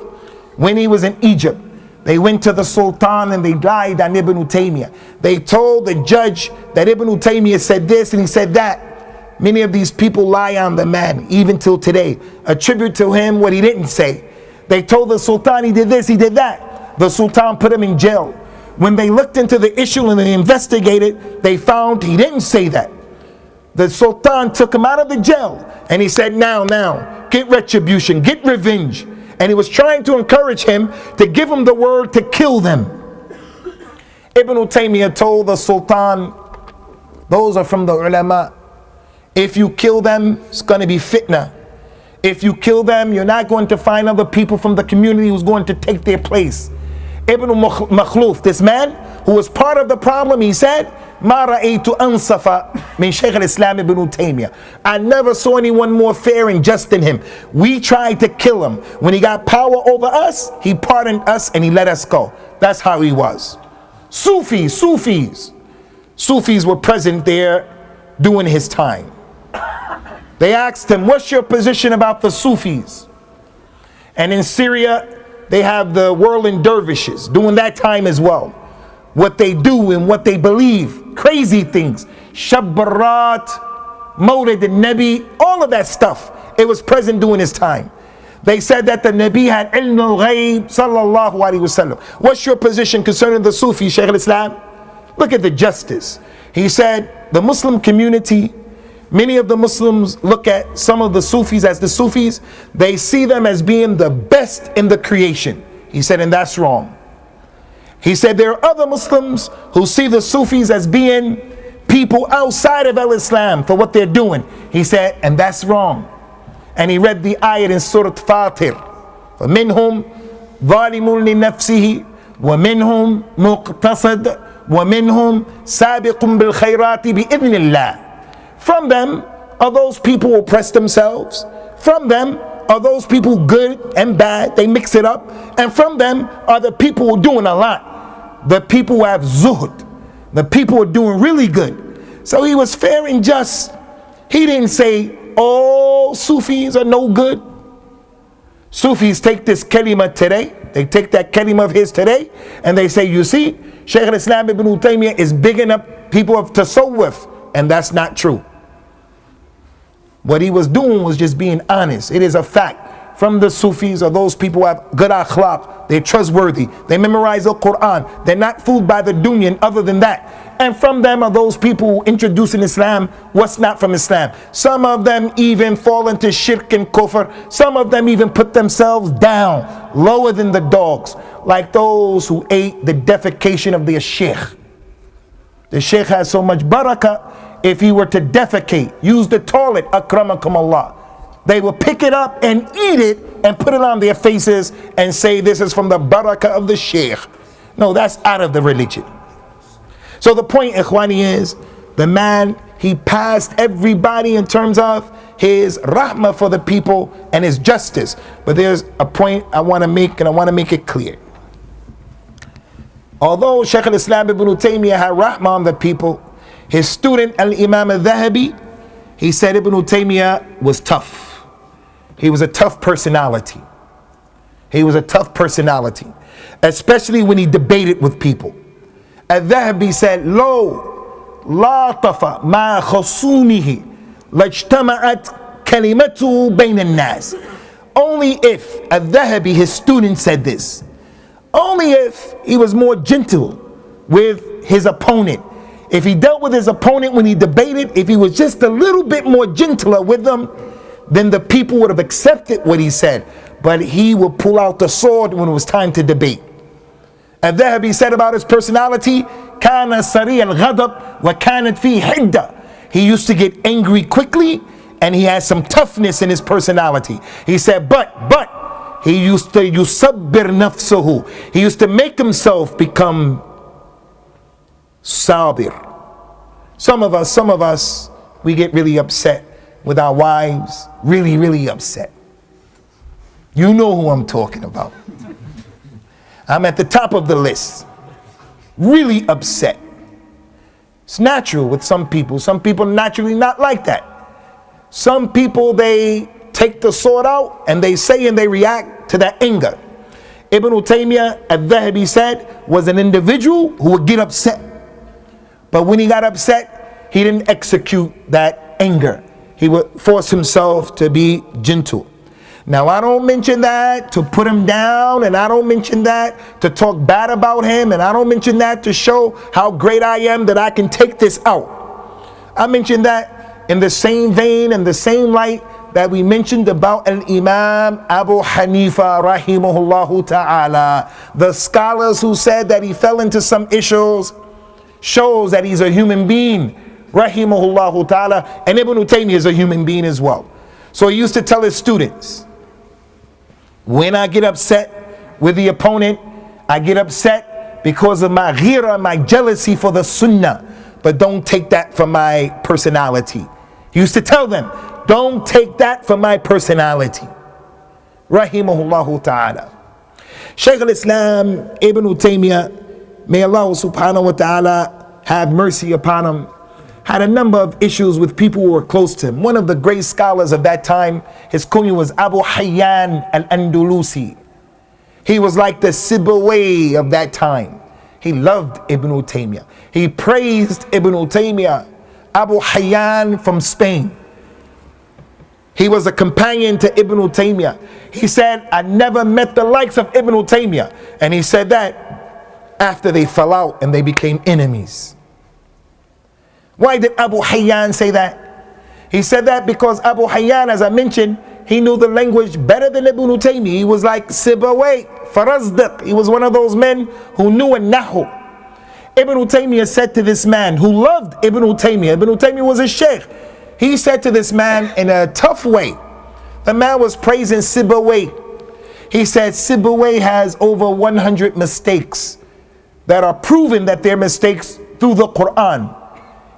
when he was in Egypt. They went to the Sultan and they lied on Ibn Taymiyyah. They told the judge that Ibn Taymiyyah said this and he said that. Many of these people lie on the man, even till today. Attribute to him what he didn't say. They told the Sultan he did this, he did that. The Sultan put him in jail. When they looked into the issue and they investigated, they found he didn't say that. The Sultan took him out of the jail and he said, now, get retribution, get revenge. And he was trying to encourage him to give him the word to kill them. Ibn Taymiyyah told the Sultan, those are from the ulama. If you kill them, it's going to be fitna. If you kill them, you're not going to find other people from the community who's going to take their place. Ibn Makhluf, this man who was part of the problem, he said, ما رأيت أنصف من شيخ الإسلام ابن تيمية. I never saw anyone more fair and just than him. We tried to kill him. When he got power over us, he pardoned us and he let us go. That's how he was. Sufis were present there during his time. They asked him, what's your position about the Sufis? And in Syria, they have the whirling dervishes during that time as well. What they do and what they believe, crazy things, Shabbarat, Mawlid al-Nabi, all of that stuff, it was present during his time. They said that the Nabi had ilm al-ghayb, sallallahu alaihi wasallam. What's your position concerning the Sufi, Shaykh al-Islam? Look at the justice. He said, the Muslim community, many of the Muslims look at some of the Sufis as the Sufis, they see them as being the best in the creation. He said, and that's wrong. He said there are other Muslims who see the Sufis as being people outside of al-Islam for what they're doing. He said, and that's wrong. And he read the ayat in Surah Fatir. فَمِنْهُمْ ظَالِمٌ لِنَفْسِهِ وَمِنْهُمْ مُقْتَصِدٌ وَمِنْهُمْ سَابِقٌ بِالْخَيْرَاتِ بِإِذْنِ اللَّهِ. From them are those people who oppress themselves. From them are those people good and bad, they mix it up. And from them are the people who are doing a lot. The people who have zuhud. The people who are doing really good. So he was fair and just. He didn't say all Sufis are no good. Sufis take this kalima today. They take that kalima of his today and they say, you see, Shaykh al-Islam ibn Taymiyyah is bigging up people of tasawwuf. And that's not true. What he was doing was just being honest. It is a fact. From the Sufis or those people who have good akhlaq, they're trustworthy. They memorize the Quran. They're not fooled by the dunya and other than that. And from them are those people who introduce in Islam what's not from Islam. Some of them even fall into shirk and kufr. Some of them even put themselves down, lower than the dogs, like those who ate the defecation of their sheikh. The sheikh has so much barakah. If he were to defecate, use the toilet, akramakum Allah, they will pick it up and eat it and put it on their faces and say this is from the barakah of the sheikh. No, that's out of the religion. So the point, ikhwani, is the man, he passed everybody in terms of his rahmah for the people and his justice. But there's a point I want to make, and I want to make it clear. Although Shaykh al-Islam ibn Taymiyyah had rahmah on the people, his student al-Imam al-Thahabi, he said Ibn Taymiyyah was tough. He was a tough personality. He was a tough personality, especially when he debated with people. Al-Thahabi said, Lo latafa ma khasumihi lajtama'at kalimatu bayna an-nas. Only if, Al-Thahabi, his student, said this, only if he was more gentle with his opponent, if he dealt with his opponent when he debated, if he was just a little bit more gentler with them, then the people would have accepted what he said. But he would pull out the sword when it was time to debate. Al-Thahabi said about his personality, كَانَ سَرِيَ الْغَضَبْ وَكَانَتْ فِي حِدَّةٍ. He used to get angry quickly, and he had some toughness in his personality. He said, but he used to yusabbir nafsuhu. He used to make himself become sabir. Some of us, we get really upset with our wives, really upset. You know who I'm talking about. I'm at the top of the list. Really upset. It's natural with some people. Some people naturally not like that. Some people, they take the sword out and they say and they react to that anger. Ibn Taymiyyah, Al-Thahabi said, was an individual who would get upset. But when he got upset, he didn't execute that anger. He would force himself to be gentle. Now, I don't mention that to put him down, and I don't mention that to talk bad about him, and I don't mention that to show how great I am that I can take this out. I mention that in the same vein and the same light that we mentioned about Al-Imam Abu Hanifa rahimahullahu ta'ala. The scholars who said that he fell into some issues shows that he's a human being, rahimahullahu ta'ala, and Ibn Taymiyyah is a human being as well. So he used to tell his students, when I get upset with the opponent, I get upset because of my ghira, my jealousy for the sunnah, but don't take that from my personality. He used to tell them, don't take that from my personality. Rahimahullahu ta'ala. Shaykh al-Islam Ibn Taymiyyah, may Allah subhanahu wa ta'ala have mercy upon him, had a number of issues with people who were close to him. One of the great scholars of that time, his kunya was Abu Hayyan al-Andalusi. He was like the Sibawayh of that time. He loved Ibn Taymiyyah. He praised Ibn Taymiyyah. Abu Hayyan from Spain. He was a companion to Ibn Taymiyyah. He said, I never met the likes of Ibn Taymiyyah. And he said that after they fell out and they became enemies. Why did Abu Hayyan say that? He said that because Abu Hayyan, as I mentioned, he knew the language better than Ibn Taymiyyah. He was like Sibawayh, Farazdak. He was one of those men who knew a nahu. Ibn Taymiyyah said to this man who loved Ibn Taymiyyah, Ibn Taymiyyah was a sheikh. He said to this man in a tough way, the man was praising Sibawayh. He said Sibawayh has over 100 mistakes that are proven that they're mistakes through the Quran.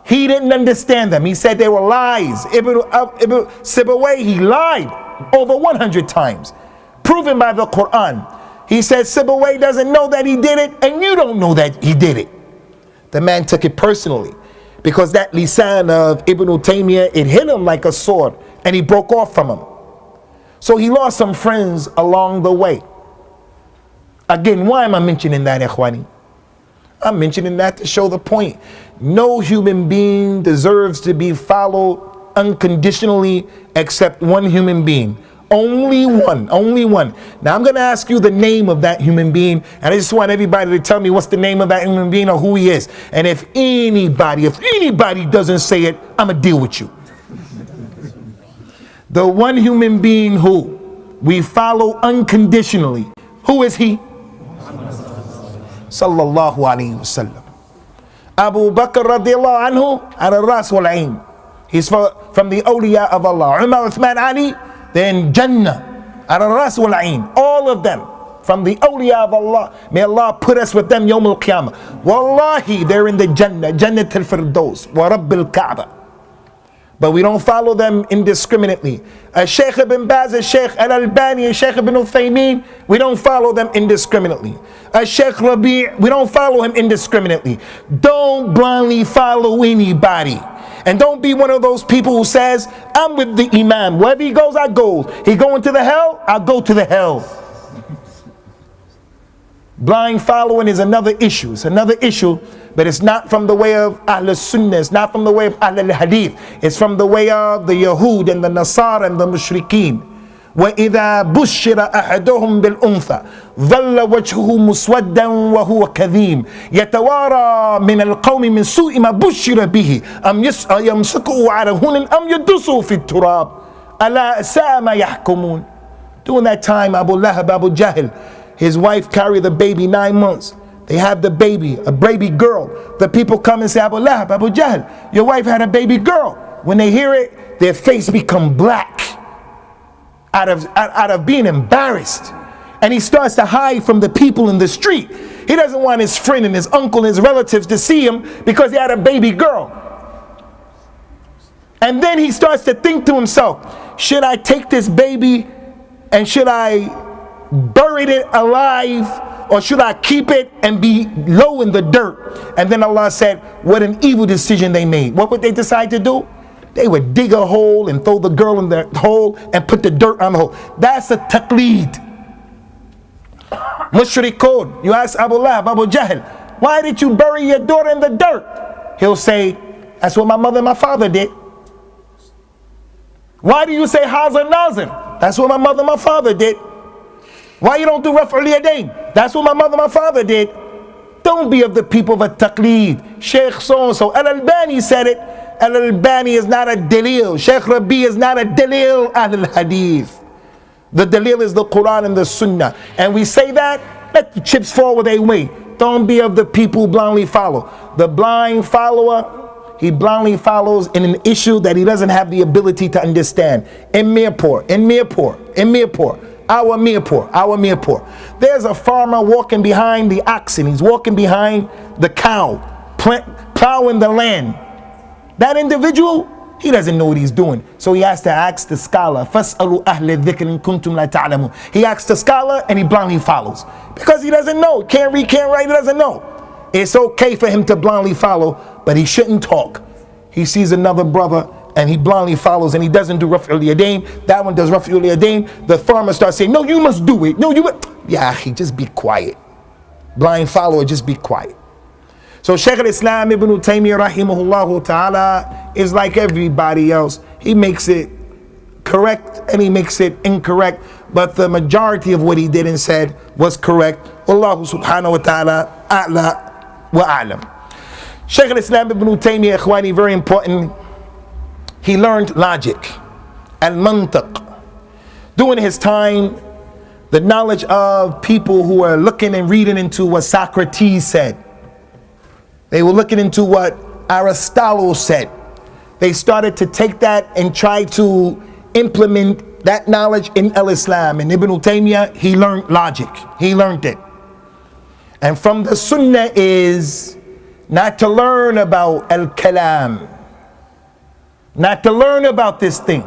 He didn't understand them. He said they were lies. Ibn Sibawayh, he lied over 100 times, proven by the Quran. He said Sibawayh doesn't know that he did it, and you don't know that he did it. The man took it personally because that lisan of Ibn Taymiyyah, it hit him like a sword and he broke off from him. So he lost some friends along the way. Again, why am I mentioning that, ikhwani? I'm mentioning that to show the point. No human being deserves to be followed unconditionally except one human being. Only one. Now I'm going to ask you the name of that human being, and I just want everybody to tell me what's the name of that human being or who he is. And if anybody doesn't say it, I'm going to deal with you. The one human being who we follow unconditionally, who is he? Sallallahu alayhi wasallam. Abu Bakr radiallahu anhu, ala ras wal ayn. He's from the awliya of Allah. Umar, Uthman, Ali, they're in Jannah, ala ras wal ayn. All of them from the awliya of Allah. May Allah put us with them yawm al-qiyamah. Wallahi, they're in the Jannah, Jannat al-Firdaus, wa Rabbil Kaaba. But we don't follow them indiscriminately. Shaykh Ibn Baz, Shaykh Al-Albani, Shaykh Ibn Uthaymeen, we don't follow them indiscriminately. Shaykh Rabi', we don't follow him indiscriminately. Don't blindly follow anybody. And don't be one of those people who says, I'm with the Imam. Wherever he goes, I go. He going to the hell, I'll go to the hell. Blind following is another issue. It's another issue but it's not from the way of Ahl Sunnah, it's not from the way of Ahl Hadith, it's from the way of the Yahud and the Nasara and the Mushrikeen. وَإِذَا بُشِّرَ أَحَدُهُمْ بِالْأُنْثَى ظَلَّ وَجْهُهُ مُسْوَدًّا وَهُوَ كَظِيمٌ يَتَوَارَى مِنَ الْقَوْمِ مِنْ سُوءِ مَا بُشِّرَ بِهِ أَمْ يَمْسِكُهُ عَلَى هُنٍ أَمْ يَدُسُّهُ فِي التُّرَابِ أَلَا سَاءَ مَا يَحْكُمُونَ. During that time, Abu Lahab, Abu Jahl, his wife carried the baby 9 months. They have the baby, a baby girl. The people come and say, Abu Lahab, Abu Jahl, your wife had a baby girl. When they hear it, their face become black out of being embarrassed. And he starts to hide from the people in the street. He doesn't want his friend and his uncle and his relatives to see him because he had a baby girl. And then he starts to think to himself, should I take this baby and should I bury it alive, or should I keep it and be low in the dirt? And then Allah said, what an evil decision they made. What would they decide to do? They would dig a hole and throw the girl in the hole and put the dirt on the hole. That's a taqleed. Mushrikun. You ask Abu Lahab, Abu Jahl, why did you bury your daughter in the dirt? He'll say, that's what my mother and my father did. Why do you say Hazar Nazir? That's what my mother and my father did. Why you don't do Raf'ul Yadayn? That's what my mother and my father did. Don't be of the people of a taqleed. Sheikh so-and-so, Al-Albani said it. Al-Albani is not a dalil. Sheikh Rabi is not a dalil al-Hadith. The dalil is the Quran and the Sunnah. And we say that, let the chips fall where they may. Don't be of the people who blindly follow. The blind follower, he blindly follows in an issue that he doesn't have the ability to understand. In Mirpur. Our Mirpur. There's a farmer walking behind the oxen. He's walking behind the cow, plowing the land. That individual, he doesn't know what he's doing. So he has to ask the scholar. فَاسْأَلُوا أَهْلَ الذِّكْرِ إِن كُنتُمْ لَا تَعْلَمُونَ. He asks the scholar and he blindly follows. Because he doesn't know. Can't read, can't write, he doesn't know. It's okay for him to blindly follow, but he shouldn't talk. He sees another brother and he blindly follows and he doesn't do Raf'ul Yadayn. That one does Raf'ul Yadayn. The farmer starts saying, no, you must do it. No, you must. Yeah, just be quiet. Blind follower, just be quiet. So Shaykh al-Islam Ibn Taymiyyah rahimahullah ta'ala is like everybody else. He makes it correct and he makes it incorrect, but the majority of what he did and said was correct. Wallahu subhanahu wa ta'ala a'la wa a'lam. Shaykh al-Islam Ibn Taymiyyah, ikhwani, very important. He learned logic and mantiq. During his time, the knowledge of people who were looking and reading into what Socrates said. They were looking into what Aristotle said. They started to take that and try to implement that knowledge in al-Islam. And Ibn Taymiyyah, he learned logic. He learned it. And from the Sunnah is not to learn about al-Kalam. Not to learn about this thing.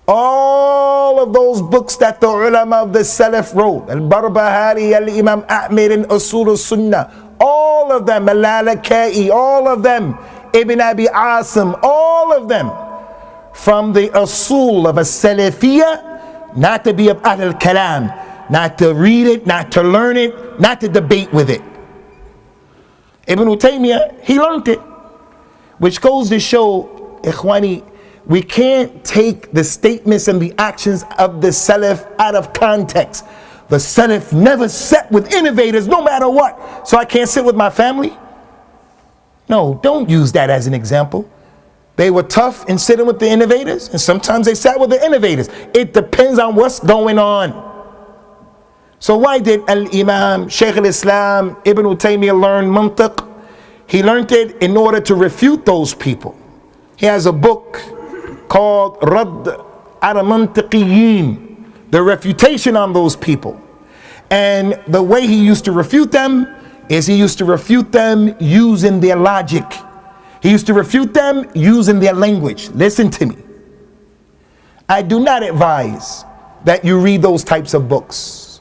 All of those books that the ulama of the Salaf wrote, Al-Barbahari, Al-Imam Ahmed, and Usul al-Sunnah, all of them, Al-Lalaka'i, all of them, Ibn Abi Asim, all of them, from the Usul of a Salafiyah, not to be of Ahl al-Kalam, not to read it, not to learn it, not to debate with it. Ibn Taymiyyah, he learned it, which goes to show, ikhwani, we can't take the statements and the actions of the Salaf out of context. The Salaf never sat with innovators no matter what. So I can't sit with my family? No, don't use that as an example. They were tough in sitting with the innovators, and sometimes they sat with the innovators. It depends on what's going on. So why did Al-Imam, Shaykh al-Islam, Ibn Taymiyyah learn mantiq? He learned it in order to refute those people. He has a book called Radd al-Mantiqiyin, the refutation on those people. And the way he used to refute them is he used to refute them using their logic. He used to refute them using their language. Listen to me. I do not advise that you read those types of books.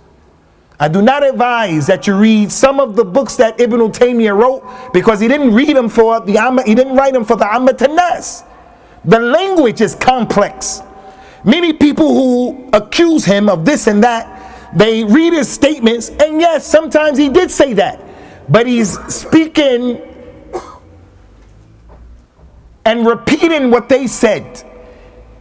I do not advise that you read some of the books that Ibn Taymiyyah wrote, because he didn't read them for the Amma, he didn't write them for the Ammat an-Nas. The language is complex. Many people who accuse him of this and that, they read his statements, and yes, sometimes he did say that. but he's speaking and repeating what they said.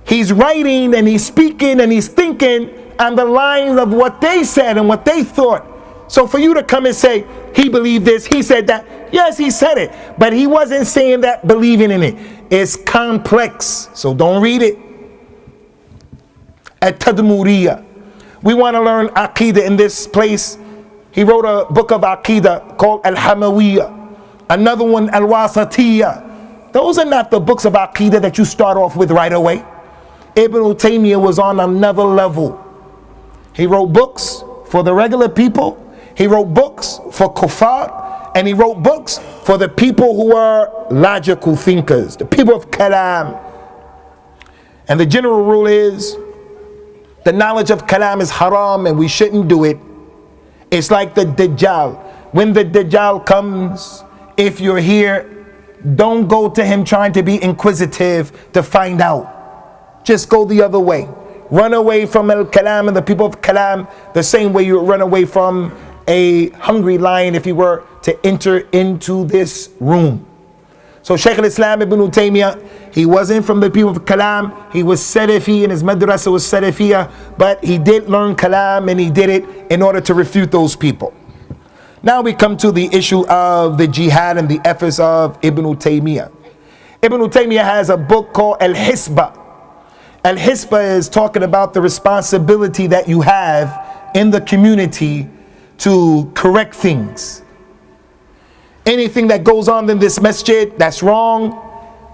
He's writing and he's speaking and he's thinking on the lines of what they said and what they thought. So for you to come and say, he believed this, he said that, yes, he said it, but he wasn't saying that believing in it. It's complex, so don't read it. At Tadmuriyah, we want to learn Aqidah in this place. He wrote a book of Aqidah called Al-Hamawiyah, another one Al-Wasatiyah. Those are not the books of Aqidah that you start off with right away. Ibn Taymiyyah was on another level. He wrote books for the regular people, he wrote books for kuffar, and he wrote books for the people who are logical thinkers, the people of kalam. And the general rule is, the knowledge of kalam is haram and we shouldn't do it. It's like the Dajjal. When the Dajjal comes, if you're here, don't go to him trying to be inquisitive to find out. Just go the other way. Run away from al-kalam and the people of kalam the same way you would run away from a hungry lion if he were to enter into this room. So Shaykh al-Islam Ibn Taymiyyah, he wasn't from the people of kalam. He was Salafi and his madrasa was Salafiyah, but he did learn kalam and he did it in order to refute those people. Now we come to the issue of the jihad and the efforts of Ibn Taymiyyah. Ibn Taymiyyah has a book called Al-Hisbah. Al-Hisbah is talking about the responsibility that you have in the community to correct things. Anything that goes on in this masjid that's wrong,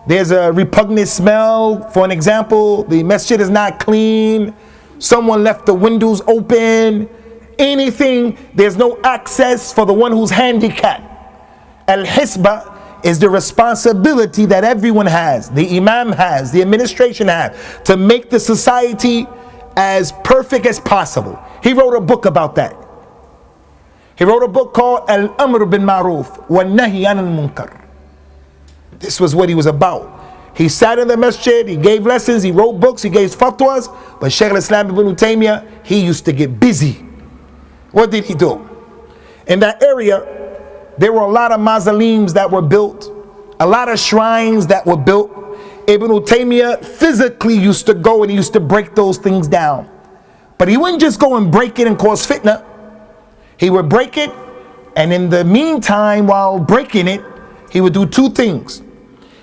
there's a repugnant smell. For an example, the masjid is not clean, someone left the windows open, anything, there's no access for the one who's handicapped. Al-Hisbah is the responsibility that everyone has, the imam has, the administration has, to make the society as perfect as possible. He wrote a book about that. He wrote a book called Al-Amr bin Ma'ruf wa Nahi Anil Munkar. This was what he was about. He sat in the masjid, he gave lessons, he wrote books, he gave fatwas, but Shaykh al-Islam Ibn Taymiyyah, he used to get busy. What did he do? In that area, there were a lot of mausoleums that were built, a lot of shrines that were built. Ibn Taymiyyah physically used to go and he used to break those things down. But he wouldn't just go and break it and cause fitna. He would break it, and in the meantime, while breaking it, he would do two things.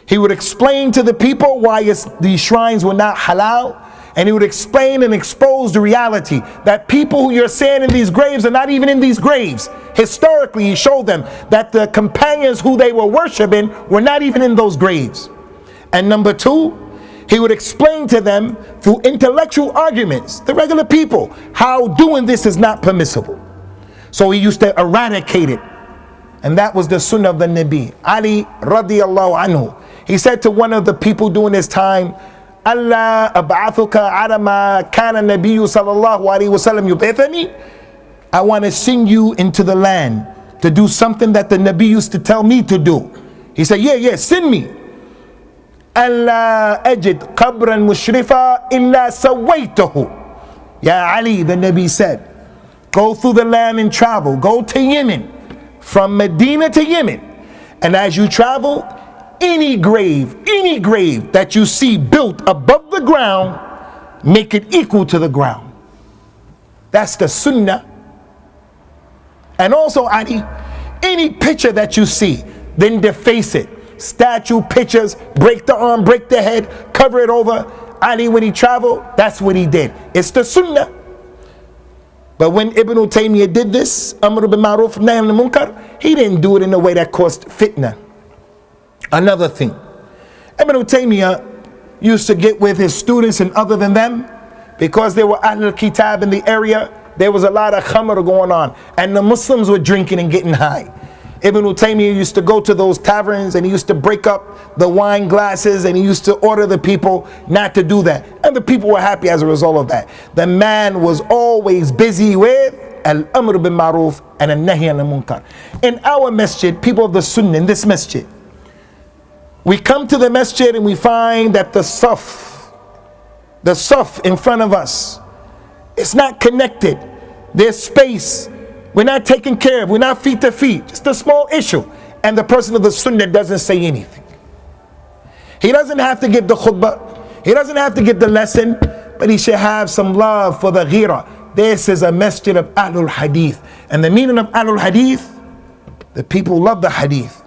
He would explain to the people why these shrines were not halal, and he would explain and expose the reality that people who you're saying in these graves are not even in these graves. Historically, he showed them that the companions who they were worshiping were not even in those graves. And number two, he would explain to them through intellectual arguments, the regular people, how doing this is not permissible. So he used to eradicate it. And that was the sunnah of the Nabi. Ali radiallahu anhu, he said to one of the people during his time, Allah ab'athuka ala ma kana nabiyyu sallallahu alayhi wa sallam yub'ithani. I want to send you into the land to do something that the Nabi used to tell me to do. He said, yeah, send me. Allah ajid qabran mushrifa illa sawaytahu. Ya Ali, the Nabi said, go through the land and travel. Go to Yemen, from Medina to Yemen. And as you travel, any grave that you see built above the ground, make it equal to the ground. That's the sunnah. And also, Ali, any picture that you see, then deface it. Statue, pictures, break the arm, break the head, cover it over. Ali, when he traveled, that's what he did. It's the sunnah. But when Ibn Taymiyyah did this, Amr bin Ma'ruf Nahi Anil Munkar, he didn't do it in a way that caused fitna. Another thing, Ibn Taymiyyah used to get with his students and other than them, because there were Ahlul Kitab in the area, there was a lot of khamr going on, and the Muslims were drinking and getting high. Ibn Taymiyyah used to go to those taverns and he used to break up the wine glasses and he used to order the people not to do that. And the people were happy as a result of that. The man was always busy with Al-Amr bin Ma'ruf and Al-Nahi Anil Munkar. In our masjid, people of the Sunnah, in this masjid, we come to the masjid and we find that the saf in front of us, it's not connected. There's space We're not taken care of. We're not feet to feet. Just a small issue. And the person of the sunnah doesn't say anything. He doesn't have to give the khutbah. He doesn't have to give the lesson. But he should have some love for the ghira. This is a masjid of Ahlul Hadith. And the meaning of Ahlul Hadith, the people who love the Hadith.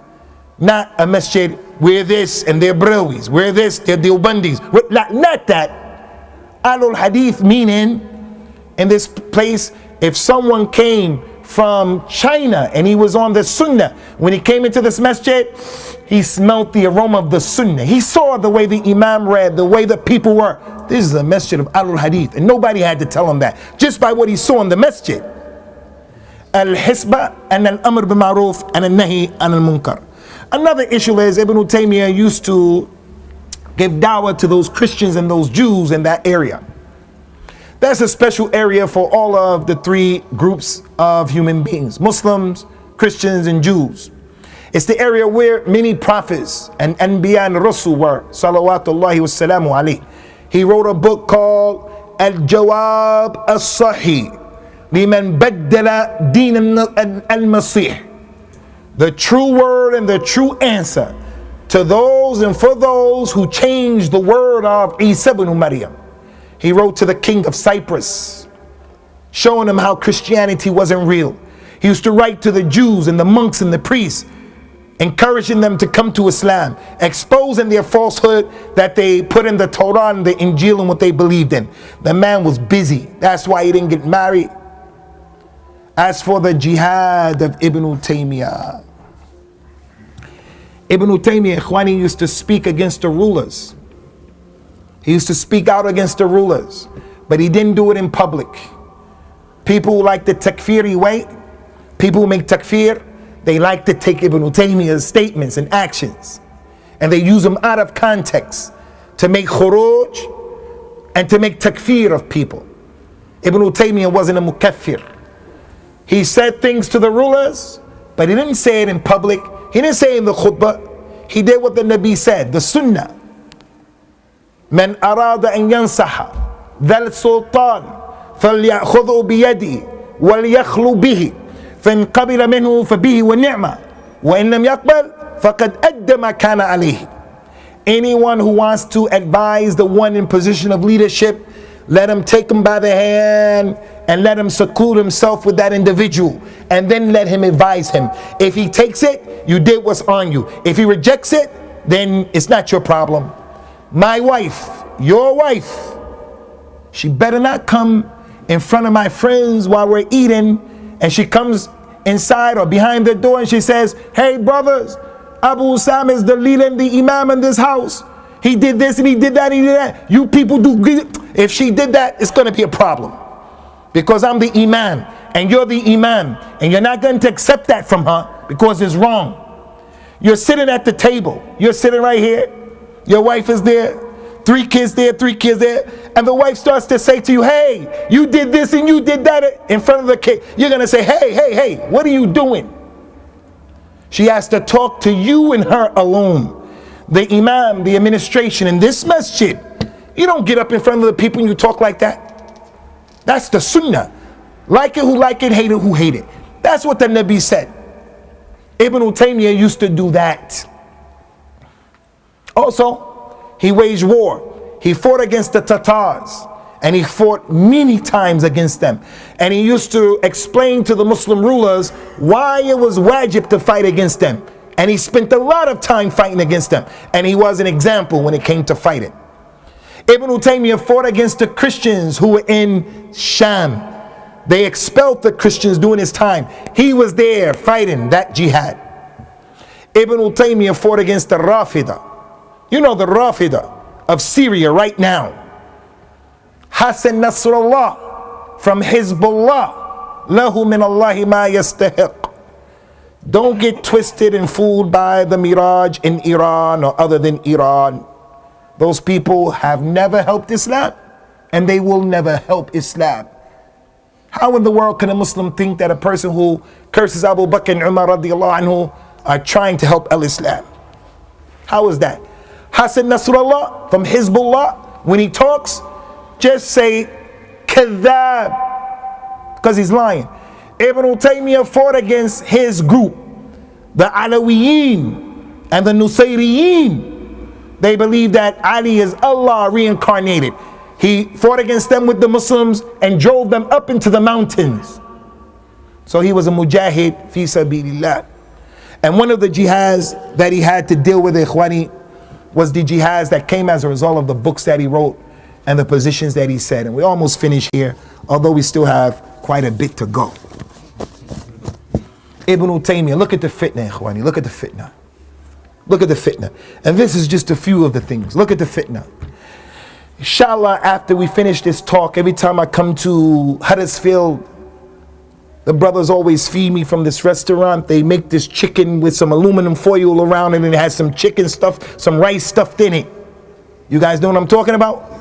Not a masjid, we're this and they're Brewis. We're this, they're Deobandis. Not that. Ahlul Hadith meaning, in this place, if someone came from China and he was on the sunnah, when he came into this masjid, he smelt the aroma of the sunnah. He saw the way the imam read, the way the people were. This is a masjid of Ahlul Hadith, and nobody had to tell him that, just by what he saw in the masjid. Al-Hisba and Al-Amr bil-Ma'ruf and Al-Nahi and Al-Munkar. Another issue is Ibn Taymiyyah used to give dawah to those Christians and those Jews in that area. That's a special area for all of the three groups of human beings, Muslims, Christians, and Jews. It's the area where many prophets and Anbiya and Rasul were, salawatullahi wassalamu alayhi. He wrote a book called Al-Jawab As-Sahih Liman Baddala Deen Al-Masih. The true word and the true answer to those and for those who changed the word of Isa ibn Maryam. He wrote to the king of Cyprus, showing him how Christianity wasn't real. He used to write to the Jews and the monks and the priests, encouraging them to come to Islam, exposing their falsehood that they put in the Torah and the Injil and what they believed in. The man was busy. That's why he didn't get married. As for the Jihad of Ibn Taymiyyah, Ibn Taymiyyah, Ikhwani, used to speak against the rulers. He used to speak out against the rulers, but he didn't do it in public. People who like the takfiri way, people who make takfir, they like to take Ibn Taymiyyah's statements and actions, and they use them out of context to make khuruj and to make takfir of people. Ibn Taymiyyah wasn't a mukaffir. He said things to the rulers, but he didn't say it in public. He didn't say it in the khutbah. He did what the Nabi said, the sunnah. من أراد أن ينصح ذا السلطان فليأخذه بيدي وليخلو به فإن قبل منه فبه والنعمة وإن لم يقبل فقد أدى ما كان عليه. Anyone who wants to advise the one in position of leadership, let him take him by the hand and let him seclude himself with that individual, and then let him advise him. If he takes it, you did what's on you. If he rejects it, then it's not your problem. My wife, your wife, she better not come in front of my friends while we're eating, and she comes inside or behind the door and she says, hey brothers, Abu Usamah is the leader and the imam in this house. He did this and he did that and he did that. You people do good. If she did that, it's going to be a problem, because I'm the imam and you're the imam, and you're not going to accept that from her because it's wrong. You're sitting at the table. You're sitting right here. Your wife is there, 3 kids there, 3 kids there, and the wife starts to say to you, hey, you did this and you did that in front of the kid. You're going to say, hey, what are you doing? She has to talk to you and her alone. The imam, the administration in this masjid, you don't get up in front of the people and you talk like that. That's the sunnah. Like it who like it, hate it who hate it. That's what the Nabi said. Ibn Taymiyyah used to do that. Also, he waged war. He fought against the Tatars, and he fought many times against them. And he used to explain to the Muslim rulers why it was wajib to fight against them. And he spent a lot of time fighting against them. And he was an example when it came to fighting. Ibn Taymiyyah fought against the Christians who were in Sham. They expelled the Christians during his time. He was there fighting that jihad. Ibn Taymiyyah fought against the Rafida. You know the Rafida of Syria right now. Hassan Nasrallah from Hezbollah. Lahu min Allahi ma yastahiq. Don't get twisted and fooled by the Miraj in Iran or other than Iran. Those people have never helped Islam, and they will never help Islam. How in the world can a Muslim think that a person who curses Abu Bakr and Umar radiallahu anhu are trying to help al-Islam? How is that? Hassan Nasrallah from Hezbollah, when he talks, just say kadhab, because he's lying. Ibn Taymiyyah fought against his group, the Alawiyin and the Nusayriyin. They believe that Ali is Allah reincarnated. He fought against them with the Muslims and drove them up into the mountains. So he was a mujahid fi sabilillah. And one of the jihads that he had to deal with, ikhwani, was the jihads that came as a result of the books that he wrote and the positions that he said. And we almost finished here, although we still have quite a bit to go. Ibn Taymiyyah, look at the fitna, ikhwani, look at the fitna. Look at the fitna. And this is just a few of the things. Look at the fitna. Inshallah, after we finish this talk, every time I come to Huddersfield, the brothers always feed me from this restaurant. They make this chicken with some aluminum foil around it, and it has some chicken stuff, some rice stuffed in it. You guys know what I'm talking about?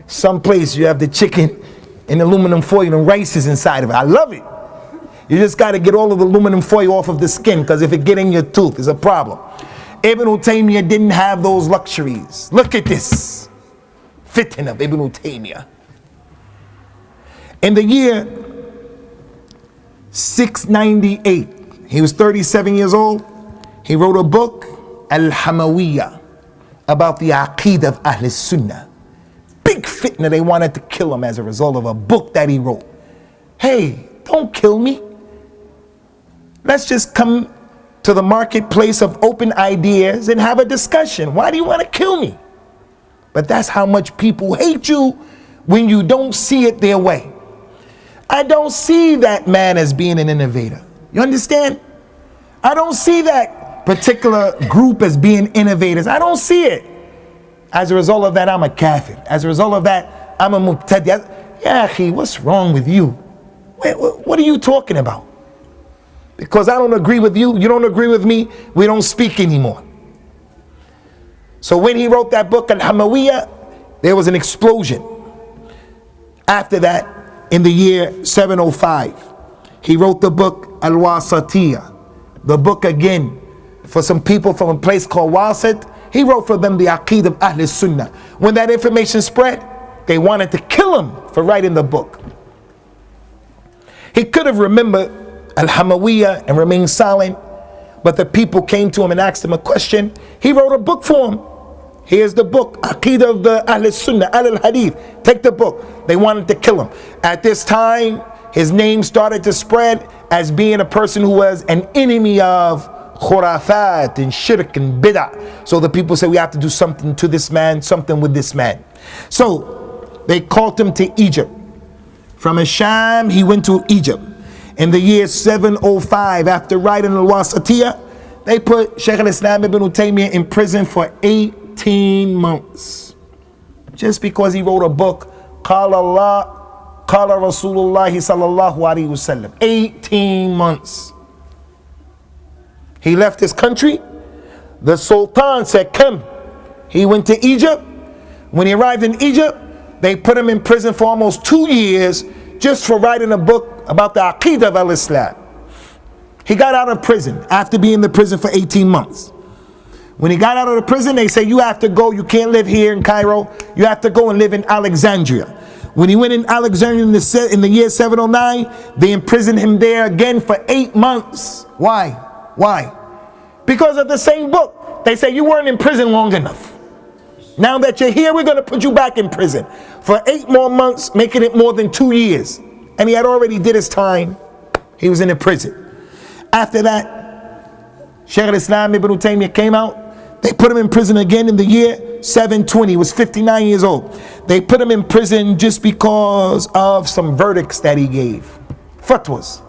Some place you have the chicken in aluminum foil and rice is inside of it. I love it. You just got to get all of the aluminum foil off of the skin, because if it get in your tooth, it's a problem. Ibn Taymiyyah didn't have those luxuries. Look at this fitna of Ibn Taymiyyah. In the year 698, he was 37 years old. He wrote a book, Al-Hamawiyah, about the Aqeedah of Ahl Sunnah. Big fitna, they wanted to kill him as a result of a book that he wrote. Hey, don't kill me. Let's just come to the marketplace of open ideas and have a discussion. Why do you want to kill me? But that's how much people hate you when you don't see it their way. I don't see that man as being an innovator. You understand? I don't see that particular group as being innovators. I don't see it. As a result of that, I'm a kafir. As a result of that, I'm a mubtadi. Ya akhi, what's wrong with you? What are you talking about? Because I don't agree with you, you don't agree with me, we don't speak anymore. So when he wrote that book, Al-Hamawiyah, there was an explosion. After that, in the year 705, he wrote the book Al-Wasatiyah, the book again for some people from a place called Wasit. He wrote for them the Aqeedah of Ahl Sunnah. When that information spread, they wanted to kill him for writing the book. He could have remembered Al-Hamawiyah and remained silent, but the people came to him and asked him a question. He wrote a book for them. Here's the book, Aqeedah of the Ahl Sunnah, Al-Hadith. Take the book. They wanted to kill him. At this time, his name started to spread as being a person who was an enemy of khurafat and shirk and bid'ah. So the people said, we have to do something to this man, something with this man. So they called him to Egypt. From Sham, he went to Egypt. In the year 705, after writing Al-Wasatiyah, they put Shaykh al-Islam Ibn Taymiyyah in prison for 18 months. Just because he wrote a book, Qala Allah, Qala Rasulullah sallallahu alayhi wasallam. 18 months. He left his country. The Sultan said, come. He went to Egypt. When he arrived in Egypt, they put him in prison for almost 2 years just for writing a book about the Aqeedah of Al-Islam. He got out of prison after being in the prison for 18 months. When he got out of the prison, they say, you have to go, you can't live here in Cairo, you have to go and live in Alexandria. When he went in Alexandria in the year 709, they imprisoned him there again for 8 months. Why? Why? Because of the same book. They say, you weren't in prison long enough. Now that you're here, we're going to put you back in prison for 8 more months, making it more than 2 years. And he had already did his time. He was in the prison. After that, Shaykh al-Islam Ibn Taymiyyah came out. They put him in prison again in the year 720. He was 59 years old. They put him in prison just because of some verdicts that he gave. Fatwas.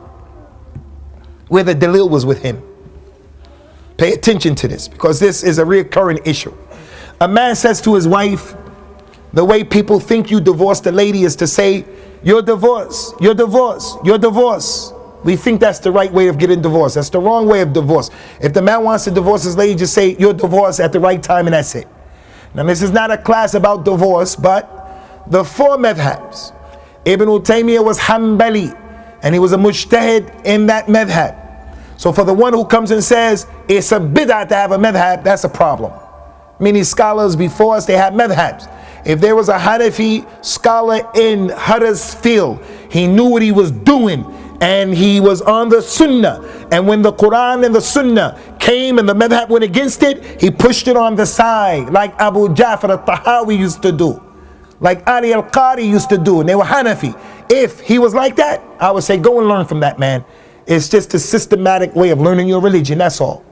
Where the dalil was with him. Pay attention to this, because this is a recurring issue. A man says to his wife, the way people think you divorced a lady is to say, you're divorced, you're divorced, you're divorced. We think that's the right way of getting divorced. That's the wrong way of divorce. If the man wants to divorce his lady, just say, you're divorced at the right time, and that's it. Now, this is not a class about divorce, but the 4 madhabs. Ibn Taymiyyah was Hanbali, and he was a mujtahid in that madhab. So for the one who comes and says, it's a bid'ah to have a madhab, that's a problem. Many scholars before us, they had madhabs. If there was a Hanafi scholar in Huddersfield, he knew what he was doing, and he was on the Sunnah. And when the Quran and the Sunnah came and the madhab went against it, he pushed it on the side, like Abu Ja'far al-Thahawi used to do, like Ali al-Qari used to do, and they were Hanafi. If he was like that, I would say go and learn from that man. It's just a systematic way of learning your religion, that's all.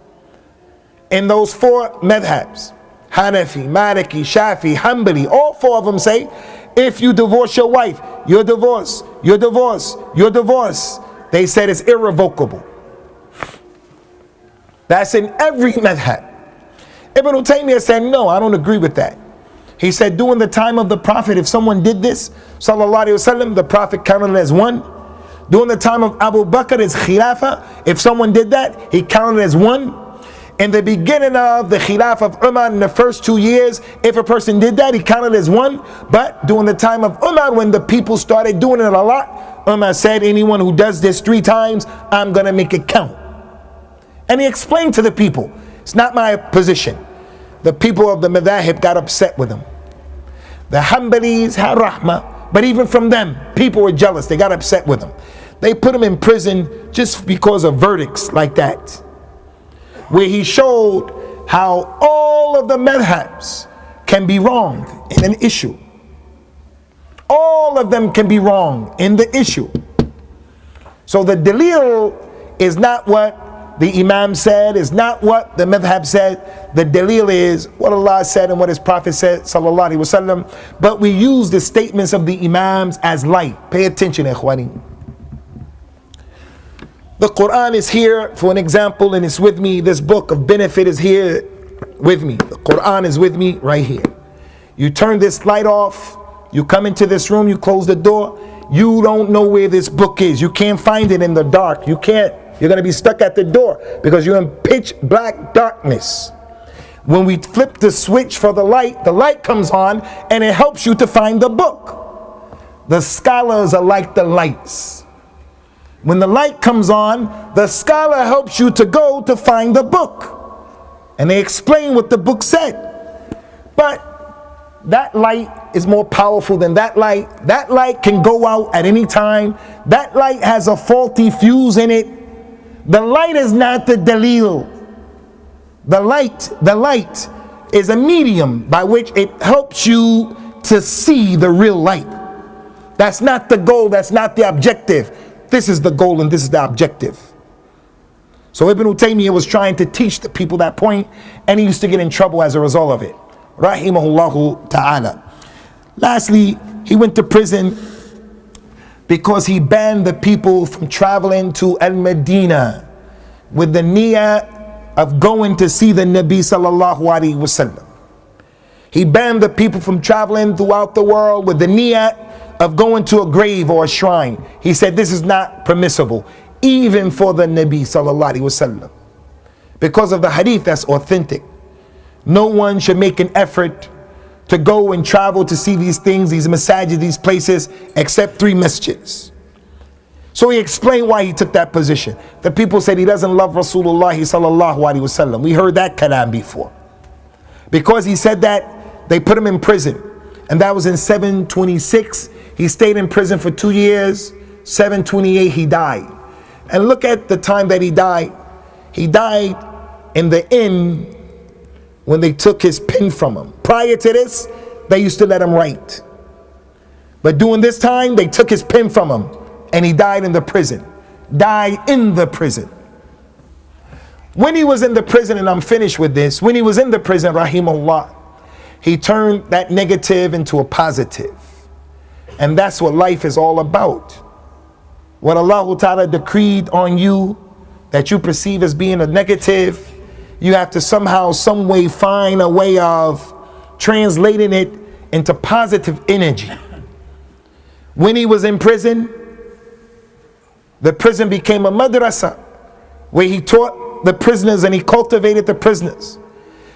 In those four madhabs, Hanafi, Maliki, Shafi, Hanbali, all four of them say, if you divorce your wife, you're divorced, you're divorced, you're divorced. They said it's irrevocable. That's in every madhab. Ibn Taymiyyah said, no, I don't agree with that. He said, during the time of the Prophet, if someone did this, sallallahu alaihi wasallam, the Prophet counted it as one. During the time of Abu Bakr, it's khilafah. If someone did that, he counted it as one. In the beginning of the khilaf of Umar, in the first 2 years, if a person did that, he counted as one. But during the time of Umar, when the people started doing it a lot, Umar said, anyone who does this 3 times, I'm going to make it count. And he explained to the people, it's not my position. The people of the madhahib got upset with him. The Hanbalis had rahmah, but even from them, people were jealous. They got upset with him. They put him in prison just because of verdicts like that, where he showed how all of the madhabs can be wrong in an issue. All of them can be wrong in the issue. So the dalil is not what the Imam said, is not what the madhab said. The dalil is what Allah said and what His Prophet said, sallallahu alaihi wasallam. But we use the statements of the Imams as light. Pay attention, ikhwani. The Quran is here for an example, and it's with me. This book of benefit is here with me. The Quran is with me right here. You turn this light off, you come into this room, you close the door, you don't know where this book is. You can't find it in the dark. You can't. You're going to be stuck at the door because you're in pitch black darkness. When we flip the switch for the light comes on and it helps you to find the book. The scholars are like the lights. When the light comes on, the scholar helps you to go to find the book. And they explain what the book said. But that light is more powerful than that light. That light can go out at any time. That light has a faulty fuse in it. The light is not the dalil. The light is a medium by which it helps you to see the real light. That's not the goal, that's not the objective. This is the goal and this is the objective. So Ibn Taymiyyah was trying to teach the people that point, and he used to get in trouble as a result of it. Rahimahullahu ta'ala. Lastly, he went to prison because he banned the people from traveling to Al-Madinah with the niyyah of going to see the Nabi sallallahu alaihi wasallam. He banned the people from traveling throughout the world with the niyyah of going to a grave or a shrine. He said this is not permissible, even for the Nabi sallallahu alaihi wasallam, because of the hadith that's authentic. No one should make an effort to go and travel to see these things, these masajid, these places, except 3 masjids. So he explained why he took that position. The people said he doesn't love Rasulullah sallallahu alaihi wasallam. We heard that kalam before. Because he said that, they put him in prison, and that was in 726. He stayed in prison for 2 years. 728 he died. And look at the time that he died. He died in the inn when they took his pen from him. Prior to this, they used to let him write. But during this time, they took his pen from him, and he died in the prison. Died in the prison. When he was in the prison, and I'm finished with this, when he was in the prison, rahimahullah, he turned that negative into a positive. And that's what life is all about. What Allah Ta'ala decreed on you that you perceive as being a negative, you have to somehow, some way find a way of translating it into positive energy. When he was in prison, the prison became a madrasa where he taught the prisoners and he cultivated the prisoners.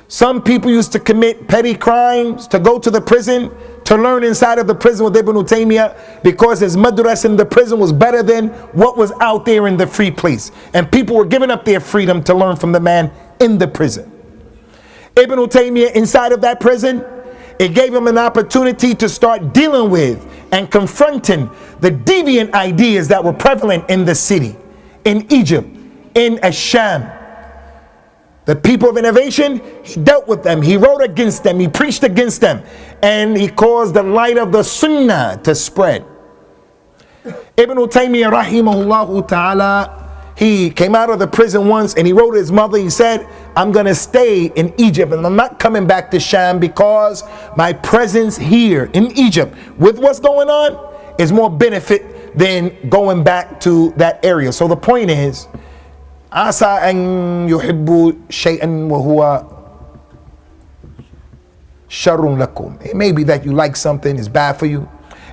Some people used to commit petty crimes to go to the prison to learn inside of the prison with Ibn Taymiyyah, because his madrasa in the prison was better than what was out there in the free place. And people were giving up their freedom to learn from the man in the prison. Ibn Taymiyyah inside of that prison, it gave him an opportunity to start dealing with and confronting the deviant ideas that were prevalent in the city, in Egypt, in Asham. The people of innovation, he dealt with them, he wrote against them, he preached against them, and he caused the light of the Sunnah to spread. Ibn Taymiyyah rahimahullah ta'ala, he came out of the prison once and he wrote to his mother, he said, I'm going to stay in Egypt and I'm not coming back to Sham because my presence here in Egypt with what's going on is more benefit than going back to that area. So the point is, asa an yuhibbu shay'an wa huwa sharrun lakum. It may be that you like something is bad for you.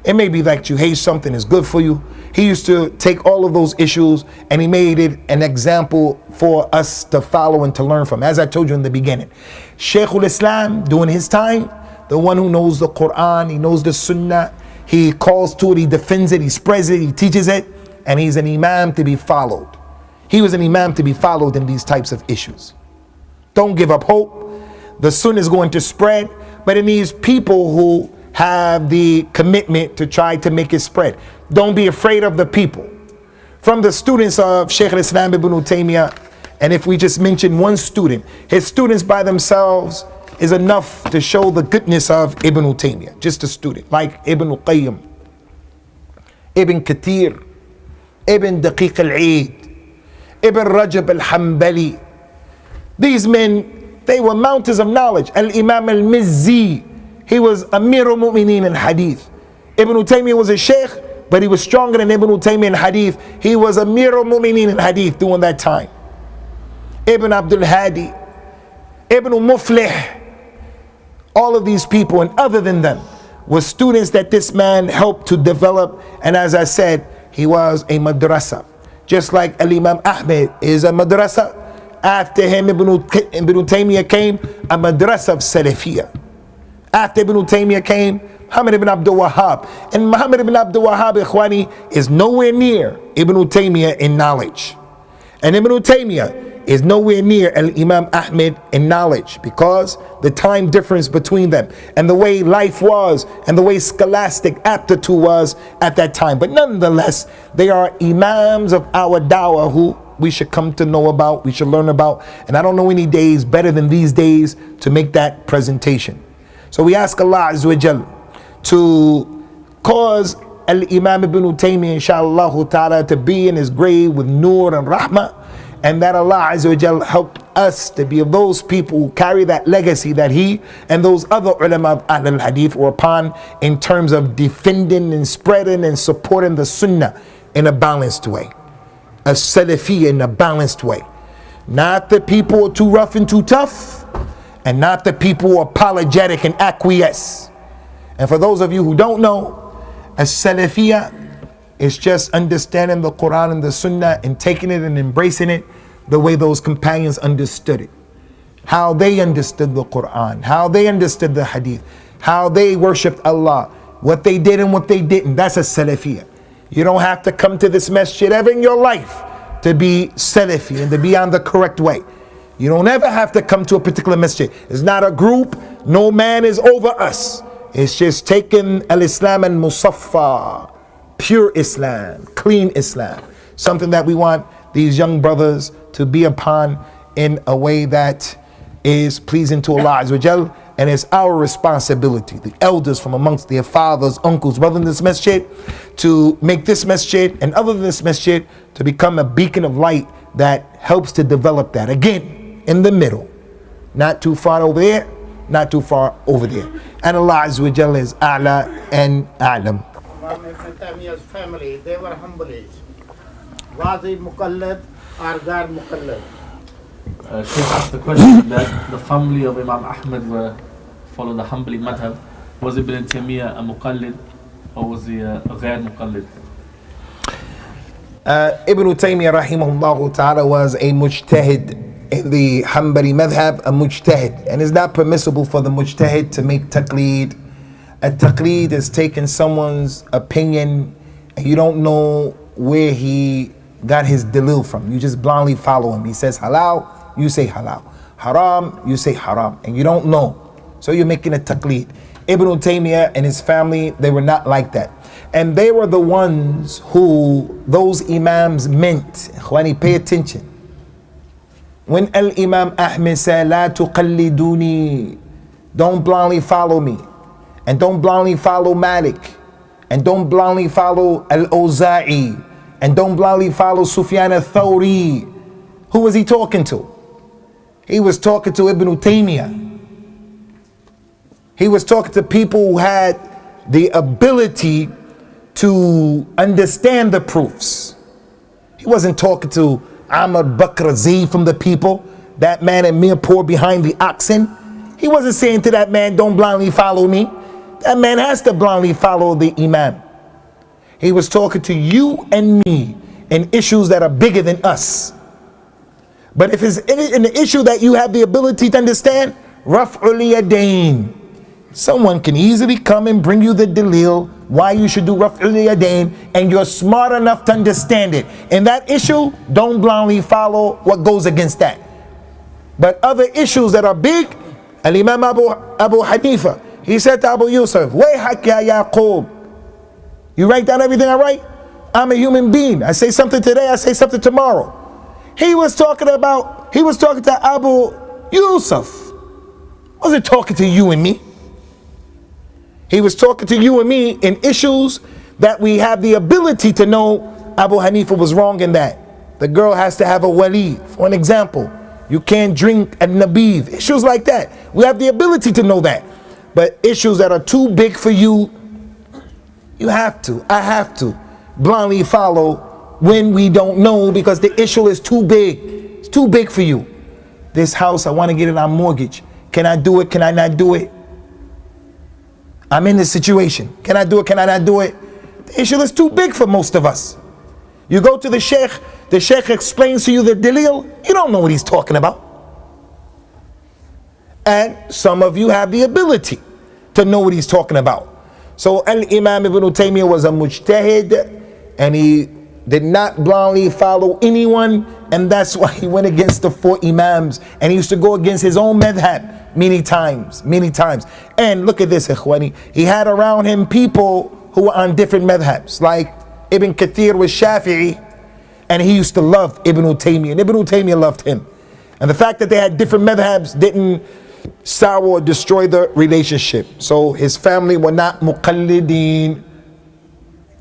It may be that you hate something is good for you. He used to take all of those issues and he made it an example for us to follow and to learn from. As I told you in the beginning, Shaykhul Islam during his time, the one who knows the Quran, he knows the Sunnah, he calls to it, he defends it, he spreads it, he teaches it, and he's an imam to be followed. He was an imam to be followed in these types of issues. Don't give up hope. The Sunnah is going to spread, but it needs people who have the commitment to try to make it spread. Don't be afraid of the people. From the students of Shaykh al-Islam Ibn Taymiyyah, and if we just mention one student, his students by themselves is enough to show the goodness of Ibn Taymiyyah. Just a student like Ibn Qayyim, Ibn Kathir, Ibn Daqiq al-Eid, Ibn Rajab al-Hanbali. These men, they were mountains of knowledge. Al-Imam al-Mizzi, he was Amir al-Mu'mineen in Hadith. Ibn Taymiyyah was a sheikh, but he was stronger than Ibn Taymiyyah in Hadith. He was Amir al-Mu'mineen in Hadith during that time. Ibn Abdul Hadi, Ibn Muflih, all of these people and other than them were students that this man helped to develop. And as I said, he was a madrasa. Just like Al-Imam Ahmed is a madrasa. After him, Ibn Taymiyyah came, a madrasa of Salafiyah. After Ibn Taymiyyah came, Muhammad ibn Abdul Wahhab. And Muhammad ibn Abdul Wahhab, Ikhwani, is nowhere near Ibn Taymiyyah in knowledge. And Ibn Taymiyyah is nowhere near Al-Imam Ahmed in knowledge because the time difference between them and the way life was and the way scholastic aptitude was at that time. But nonetheless, they are imams of our dawah who we should come to know about, we should learn about. And I don't know any days better than these days to make that presentation. So we ask Allah Azza wa Jal to cause Al-Imam Ibn Taymiyyah, inshaAllah ta'ala, to be in his grave with nur and rahmah, and that Allah Azza wa Jal help us to be of those people who carry that legacy that he and those other ulama of Ahl al-Hadith were upon in terms of defending and spreading and supporting the Sunnah in a balanced way. A Salafiyya in a balanced way. Not the people who are too rough and too tough, and not the people who are apologetic and acquiesce. And for those of you who don't know, as Salafiyya is just understanding the Quran and the Sunnah and taking it and embracing it the way those companions understood it. How they understood the Quran, how they understood the Hadith, how they worshipped Allah, what they did and what they didn't. That's a Salafiyya. You don't have to come to this masjid ever in your life to be Salafi and to be on the correct way. You don't ever have to come to a particular masjid. It's not a group. No man is over us. It's just taking al-Islam and musaffa, pure Islam, clean Islam. Something that we want these young brothers to be upon in a way that is pleasing to Allah Azza wa Jal. And it's our responsibility, the elders from amongst their fathers, uncles, brothers in this masjid, to make this masjid and other than this masjid to become a beacon of light that helps to develop that. Again, in the middle, not too far over there, not too far over there. And Allah Azza wa Jalla is A'la and A'lam. Ibn Taymiyyah's family, they were humble age. Was he muqallad or gar muqallad? Sheikh asked the question that the family of Imam Ahmad were follow the Hanbali madhab. Was Ibn Taymiyyah a muqallid or was he a ghair muqallid? Ibn Taymiyyah rahimahullah ta'ala was a mujtahid in the Hanbali madhab, a mujtahid. And it's not permissible for the mujtahid to make taqleed. A taqleed is taking someone's opinion and you don't know where he got his dalil from. You just blindly follow him. He says halal, you say halal. Haram, you say haram. And you don't know. So you're making a taqleed. Ibn Taymiyyah and his family, they were not like that. And they were the ones who those imams meant. Ikhwani, pay attention. When Al-Imam Ahmed said, La tuqalliduni, don't blindly follow me. And don't blindly follow Malik. And don't blindly follow Al-Awza'i. And don't blindly follow Sufyan al-Thawri. Who was he talking to? He was talking to Ibn Taymiyyah. He was talking to people who had the ability to understand the proofs. He wasn't talking to Ahmad Bakr Aziz from the people, that man in Mirpur behind the oxen. He wasn't saying to that man, don't blindly follow me. That man has to blindly follow the Imam. He was talking to you and me in issues that are bigger than us. But if it's in the issue that you have the ability to understand, Raf'ul Yadayn, someone can easily come and bring you the dalil why you should do Raf'ul Yadayn, and you're smart enough to understand it. In that issue, don't blindly follow what goes against that. But other issues that are big, Al-Imam Abu Hanifa, he said to Abu Yusuf, Wayhak ya Yaqub, you write down everything I write? I'm a human being. I say something today, I say something tomorrow. He was talking to Abu Yusuf. Wasn't talking to you and me. He was talking to you and me in issues that we have the ability to know Abu Hanifa was wrong in that. The girl has to have a wali. For an example, you can't drink at Nabidh. Issues like that. We have the ability to know that. But issues that are too big for you, I have to blindly follow when we don't know, because the issue is too big. It's too big for you. This house, I want to get it on mortgage. Can I do it? Can I not do it? I'm in this situation. Can I do it? Can I not do it? The issue is too big for most of us. You go to the sheikh explains to you the dalil, you don't know what he's talking about. And some of you have the ability to know what he's talking about. So Al-Imam Ibn Taymiyyah was a mujtahid, and he did not blindly follow anyone, and that's why he went against the four imams, and he used to go against his own madhab many times. And look at this, ikhwani, he had around him people who were on different madhabs, like Ibn Kathir was Shafi'i, and he used to love Ibn Taymiyyah, and Ibn Taymiyyah loved him. And the fact that they had different madhabs didn't sour or destroy the relationship. So his family were not muqallideen.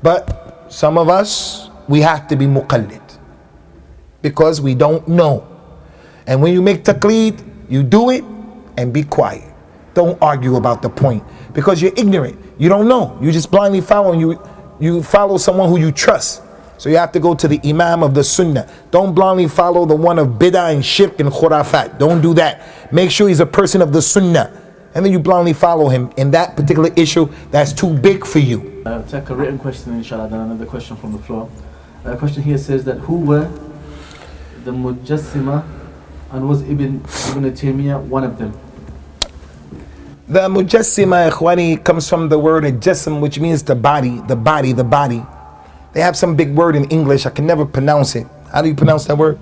But some of us, we have to be muqallid, because we don't know. And when you make taqleed, you do it and be quiet. Don't argue about the point, because you're ignorant. You don't know. You just blindly follow, and you follow someone who you trust. So you have to go to the imam of the sunnah. Don't blindly follow the one of bid'ah and shirk and khurafat. Don't do that. Make sure he's a person of the sunnah, and then you blindly follow him in that particular issue that's too big for you. Take a written question, inshallah, then another question from the floor. A question here says that who were the Mujassima, and was Ibn Taymiyyah one of them? The Mujassima, ikhwani, comes from the word jasm, which means the body. They have some big word in English, I can never pronounce it. How do you pronounce that word?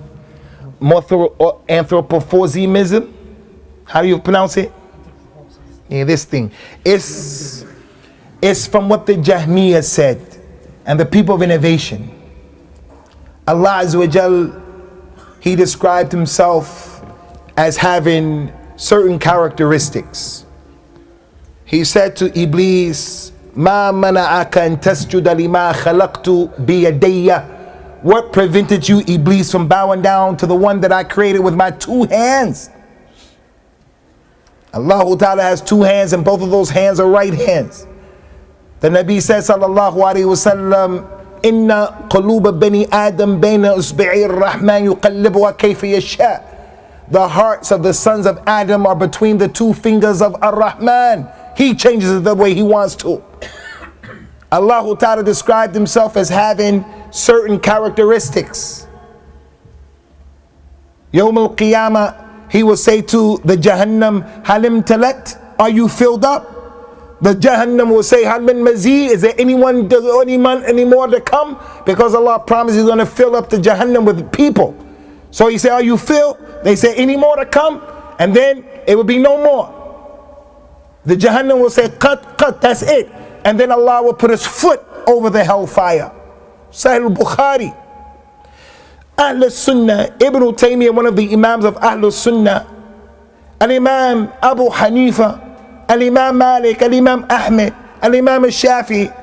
Anthropomorphism? How do you pronounce it? Yeah, this thing. It's from what the Jahmiyyah said, and the people of innovation. Allah Azza wa Jal, He described Himself as having certain characteristics. He said to Iblis, Ma mana'aka an tasjuda lima khalaqtu biyadayya. What prevented you, Iblis, from bowing down to the one that I created with my two hands? Allah Ta'ala has two hands, and both of those hands are right hands. The Nabi says, sallallahu alayhi wa sallam, Inna quluba bani Adam bayna usbi'i ar-Rahman yuqallibuha kayfa yasha. The hearts of the sons of Adam are between the two fingers of Ar-Rahman. He changes it the way He wants to. Allah Ta'ala described Himself as having certain characteristics. Yawm al-Qiyamah, He will say to the Jahannam, Halim talat, are you filled up? The Jahannam will say, Hal min mazid, is there any more to come? Because Allah promised He's going to fill up the Jahannam with people. So He said, are you filled? They say, any more to come? And then it will be no more. The Jahannam will say, cut, cut, that's it. And then Allah will put his foot over the hellfire. Sahih al-Bukhari. Ahl Sunnah, Ibn Taymiyyah, one of the Imams of Ahl Sunnah, Al-Imam Abu Hanifa, Al-Imam Malik, Al-Imam Ahmed, Al-Imam Shafi,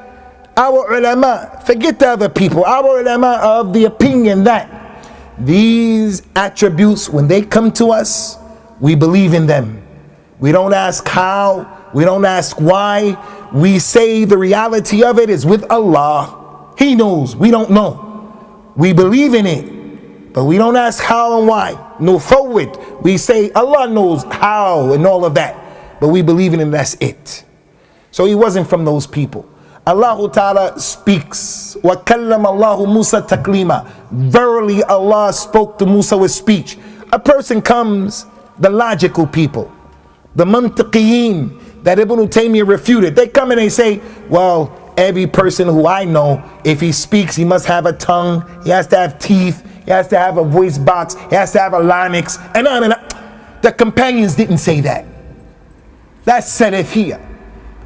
our ulama, forget the other people, our ulama are of the opinion that these attributes, when they come to us, we believe in them. We don't ask how, we don't ask why. We say the reality of it is with Allah. He knows, we don't know. We believe in it, but we don't ask how and why. No forward. We say Allah knows how and all of that, but we believe in it and that's it. So he wasn't from those people. Allah Ta'ala speaks. وَكَلَّمَ اللَّهُ مُوسَى تَكْلِيمًا. Verily Allah spoke to Musa with speech. A person comes, the logical people, the mantiqiyin that Ibn Taymiyyah refuted, they come and they say, well, every person who I know, if he speaks, he must have a tongue, he has to have teeth, he has to have a voice box, he has to have a larynx, and on and on. The companions didn't say that. That's Salafiyah.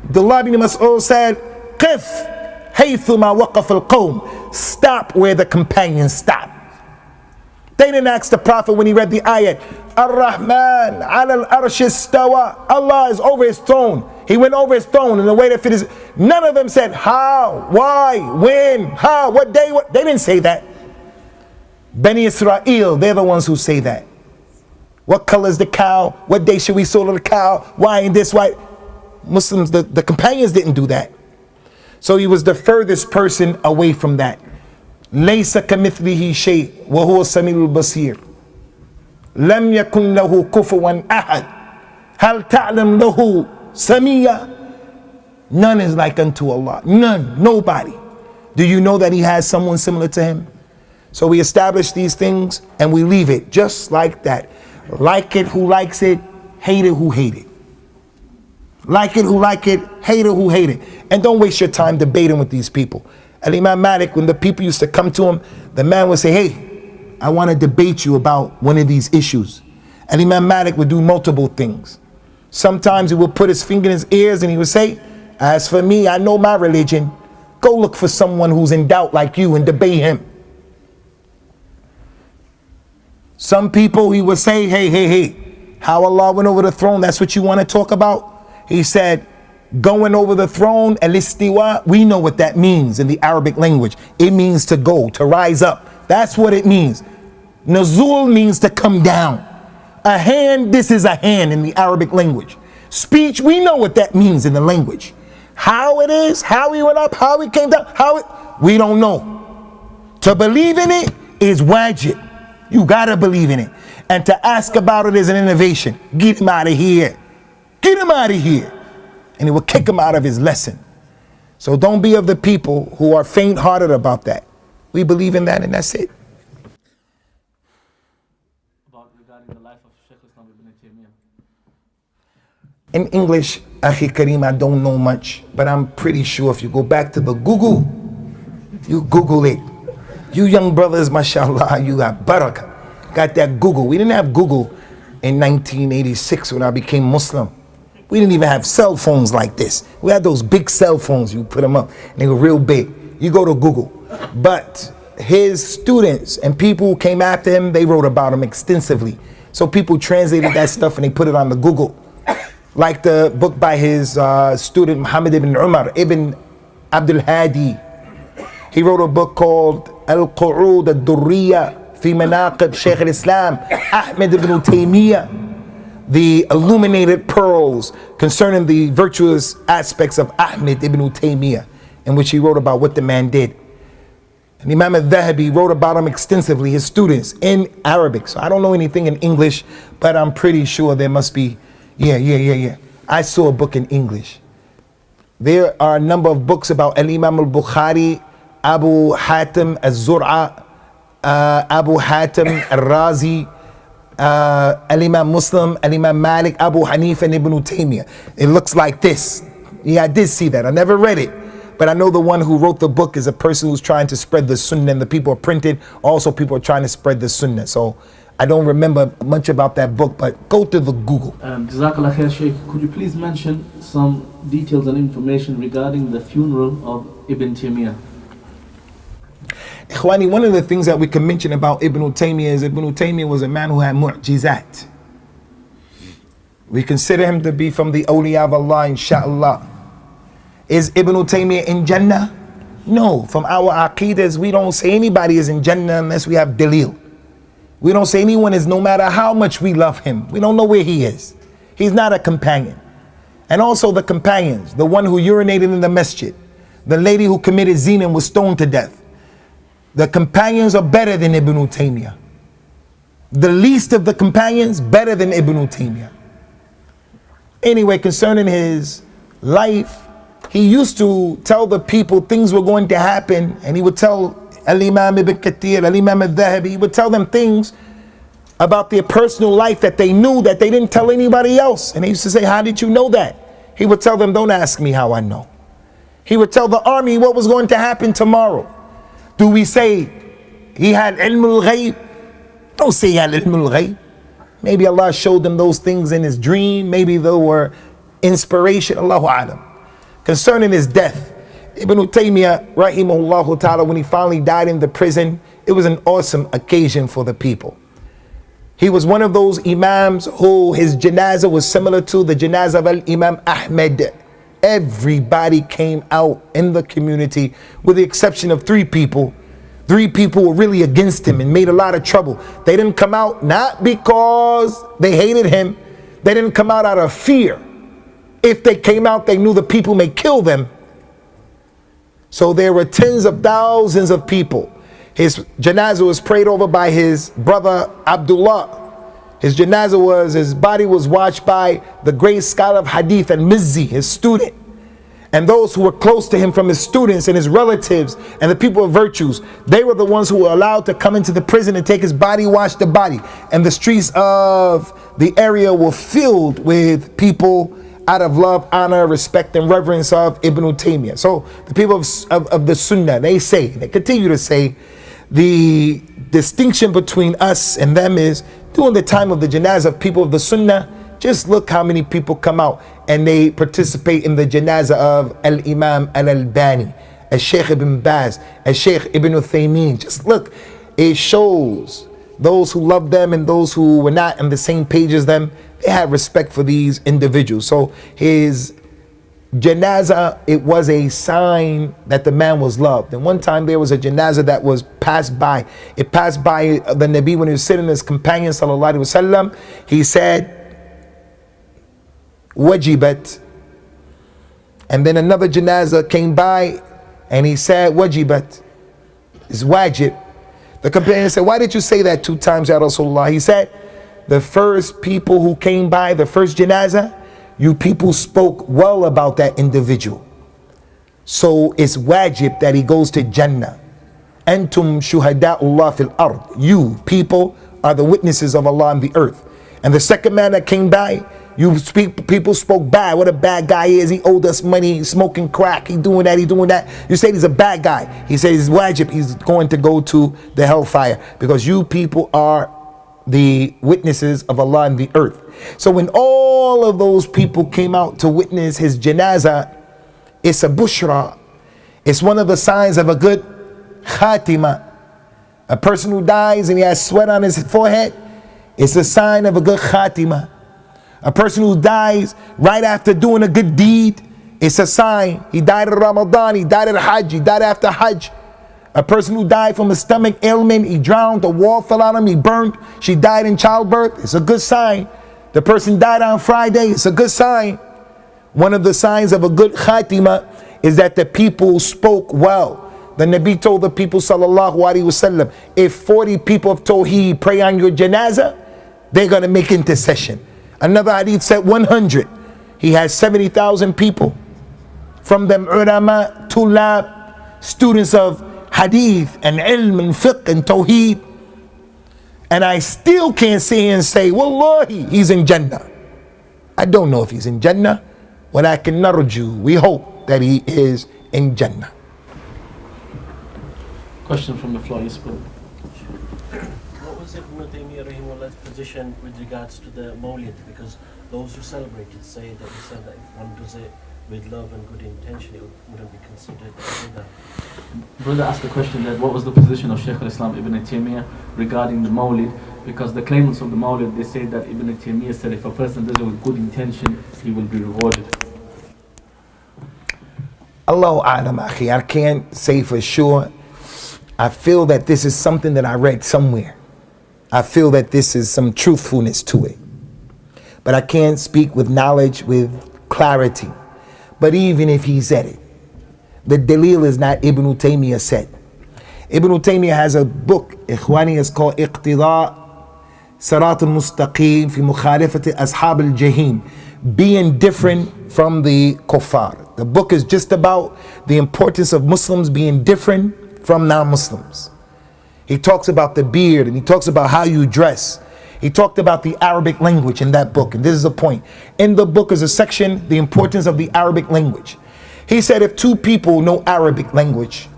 Abdullah bin Mas'ud said, قِفْ حَيْثُمَا وَقَفَ الْقَوْمِ. Stop where the companions stopped. They didn't ask the Prophet when he read the ayat, Ar-Rahman ala al-arsh istawa. Allah is over his throne. He went over his throne in the way that fit his. None of them said how, why, when, how, what day, what. They didn't say that. Bani Israel, they're the ones who say that. What color is the cow? What day should we slaughter the cow? Why in this, why? Muslims, the companions didn't do that. So he was the furthest person away from that. ليس كمثله شيء وهو السميع البصير لم يكن له كفوا أحد هل تعلم له سميا. None is like unto Allah. None. Nobody. Do you know that he has someone similar to him? So we establish these things and we leave it just like that. Like it who likes it, hate it who hate it. Like it who like it, hate it who hate it. And don't waste your time debating with these people. Al-Imam Malik, when the people used to come to him, the man would say, hey, I want to debate you about one of these issues. Al-Imam Malik would do multiple things. Sometimes he would put his finger in his ears and he would say, as for me, I know my religion. Go look for someone who's in doubt like you and debate him. Some people he would say, hey, how Allah went over the throne, that's what you want to talk about? He said, going over the throne, al-istiwa, we know what that means in the Arabic language. It means to go, to rise up. That's what it means. Nuzul means to come down. A hand, this is a hand in the Arabic language. Speech, we know what that means in the language. How it is, how he went up, how he came down, we don't know. To believe in it is wajib. You gotta believe in it. And to ask about it is an innovation. Get him out of here. Get him out of here. And it will kick him out of his lesson. So don't be of the people who are faint-hearted about that. We believe in that and that's it. About regarding the life of Shaykh Islam Ibn Taymiyyah. In English, Akhi Kareem, I don't know much, but I'm pretty sure if you go back to the Google, you Google it. You young brothers, mashallah, you got barakah. Got that Google. We didn't have Google in 1986 when I became Muslim. We didn't even have cell phones like this. We had those big cell phones, you put them up, and they were real big. You go to Google. But his students and people who came after him, they wrote about him extensively. So people translated that stuff and they put it on the Google. Like the book by his student Muhammad ibn Umar, Ibn Abdul Hadi. He wrote a book called Al-Qu'ud al-Durriya fi Manaqib Shaykh al-Islam, Ahmed ibn Taymiyyah. The illuminated pearls concerning the virtuous aspects of Ahmed ibn Taymiyyah, in which he wrote about what the man did. And Imam al-Thahabi wrote about him extensively, his students, in Arabic. So I don't know anything in English, but I'm pretty sure there must be, yeah. I saw a book in English. There are a number of books about Al-Imam al-Bukhari, Abu Hatim al-Zur'a, Abu Hatim al-Razi, Al-Imam Muslim, Al-Imam Malik, Abu Hanifa, and Ibn Taymiyyah. It looks like this. Yeah, I did see that. I never read it. But I know the one who wrote the book is a person who's trying to spread the sunnah, and the people are printed. Also, people are trying to spread the sunnah. So I don't remember much about that book, but go to the Google. Jazakallah khair, Sheikh. Could you please mention some details and information regarding the funeral of Ibn Taymiyyah? Ikhwani, one of the things that we can mention about Ibn Taymiyyah is Ibn Taymiyyah was a man who had mu'jizat. We consider him to be from the awliya of Allah, inshaAllah. Is Ibn Taymiyyah in Jannah? No. From our aqidas, we don't say anybody is in Jannah unless we have dalil. We don't say anyone is, no matter how much we love him. We don't know where he is. He's not a companion. And also the companions, the one who urinated in the masjid, the lady who committed zina and was stoned to death. The companions are better than Ibn Taymiyyah. The least of the companions, better than Ibn Taymiyyah. Anyway, concerning his life, he used to tell the people things were going to happen, and he would tell Al-Imam Ibn Kathir, Al-Imam Al-Thahabi, he would tell them things about their personal life that they knew that they didn't tell anybody else. And he used to say, how did you know that? He would tell them, don't ask me how I know. He would tell the army what was going to happen tomorrow. Do we say he had ilm al-ghayb? Don't say he had ilm al-ghayb. Maybe Allah showed them those things in his dream. Maybe they were inspiration. Allahu alam. Concerning his death, Ibn Taymiyyah, rahimahullah ta'ala, when he finally died in the prison, it was an awesome occasion for the people. He was one of those imams who his janazah was similar to the janazah of Imam Ahmed. Everybody came out in the community with the exception of 3 people. 3 people were really against him and made a lot of trouble. They didn't come out not because they hated him. They didn't come out of fear. If they came out, they knew the people may kill them. So there were tens of thousands of people. His janazah was prayed over by his brother Abdullah. His janazah was, his body was watched by the great scholar of hadith and Mizzi, his student. And those who were close to him from his students and his relatives and the people of virtues, they were the ones who were allowed to come into the prison and take his body, wash the body. And the streets of the area were filled with people out of love, honor, respect, and reverence of Ibn Taymiyyah. So the people of the Sunnah, they continue to say, the distinction between us and them is during the time of the janazah of people of the Sunnah, just look how many people come out and they participate in the janazah of Al-Imam Al-Albani, Al-Sheikh Ibn Baz, Al-Sheikh Ibn Taymiyyah. Just look, it shows those who love them and those who were not on the same page as them, they had respect for these individuals. So his janazah, it was a sign that the man was loved. And one time there was a janazah that was passed by. It passed by the Nabi when he was sitting with his companion, sallallahu alaihi wasallam. He said, wajibat. And then another janazah came by and he said, wajibat. It's wajib. The companion said, why did you say that 2 times, Ya Rasulullah? He said, the first people who came by, the first janazah, you people spoke well about that individual. So it's wajib that he goes to Jannah. Antum shuhada'ullah fil ard. You people are the witnesses of Allah on the earth. And the second man that came by, people spoke bad. What a bad guy he is. He owed us money, smoking crack, he doing that, he doing that. You say he's a bad guy. He says he's wajib, he's going to go to the hellfire. Because you people are the witnesses of Allah on the earth. So when all of those people came out to witness his janazah, it's a bushra. It's one of the signs of a good khatima. A person who dies and he has sweat on his forehead, it's a sign of a good khatima. A person who dies right after doing a good deed, it's a sign. He died at Ramadan, he died at Hajj, he died after Hajj. A person who died from a stomach ailment, he drowned, a wall fell on him, he burned, she died in childbirth, it's a good sign. The person died on Friday, it's a good sign. One of the signs of a good khatima is that the people spoke well. The Nabi told the people, sallallahu alaihi wasallam, if 40 people of Tawheed pray on your janazah, they're going to make intercession. Another hadith said 100. He has 70,000 people. From them ulama, tulab, students of hadith and ilm and fiqh and tawheed. And I still can't sit here and say, wallahi, he's in Jannah. I don't know if he's in Jannah. Walakin narju, we hope that he is in Jannah. Question from the floor, yes, please. What was Shaykh Ibn Taymiyyah rahimahullah's position with regards to the Mawlid? Because those who celebrate it say that he said that if one does it with love and good intention, it wouldn't be considered bid'ah. Brother asked the question that what was the position of Shaykh al-Islam Ibn Taymiyyah regarding the Mawlid, because the claimants of the Mawlid, they say that Ibn Taymiyyah said if a person does it with good intention, he will be rewarded. Allahu A'lam, akhi. I can't say for sure. I feel that this is something that I read somewhere. I feel that this is some truthfulness to it. But I can't speak with knowledge, with clarity. But even if he said it, the dalil is not Ibn Taymiyyah said. Ibn Taymiyyah has a book, Ikhwani, is called Iqtida Sirat al-Mustaqim fi Mukhalifati Ashab al-Jahim, being different from the kuffar. The book is just about the importance of Muslims being different from non-Muslims. He talks about the beard and he talks about how you dress. He talked about the Arabic language in that book, and this is a point. In the book is a section, the importance of the Arabic language. He said if two people know Arabic language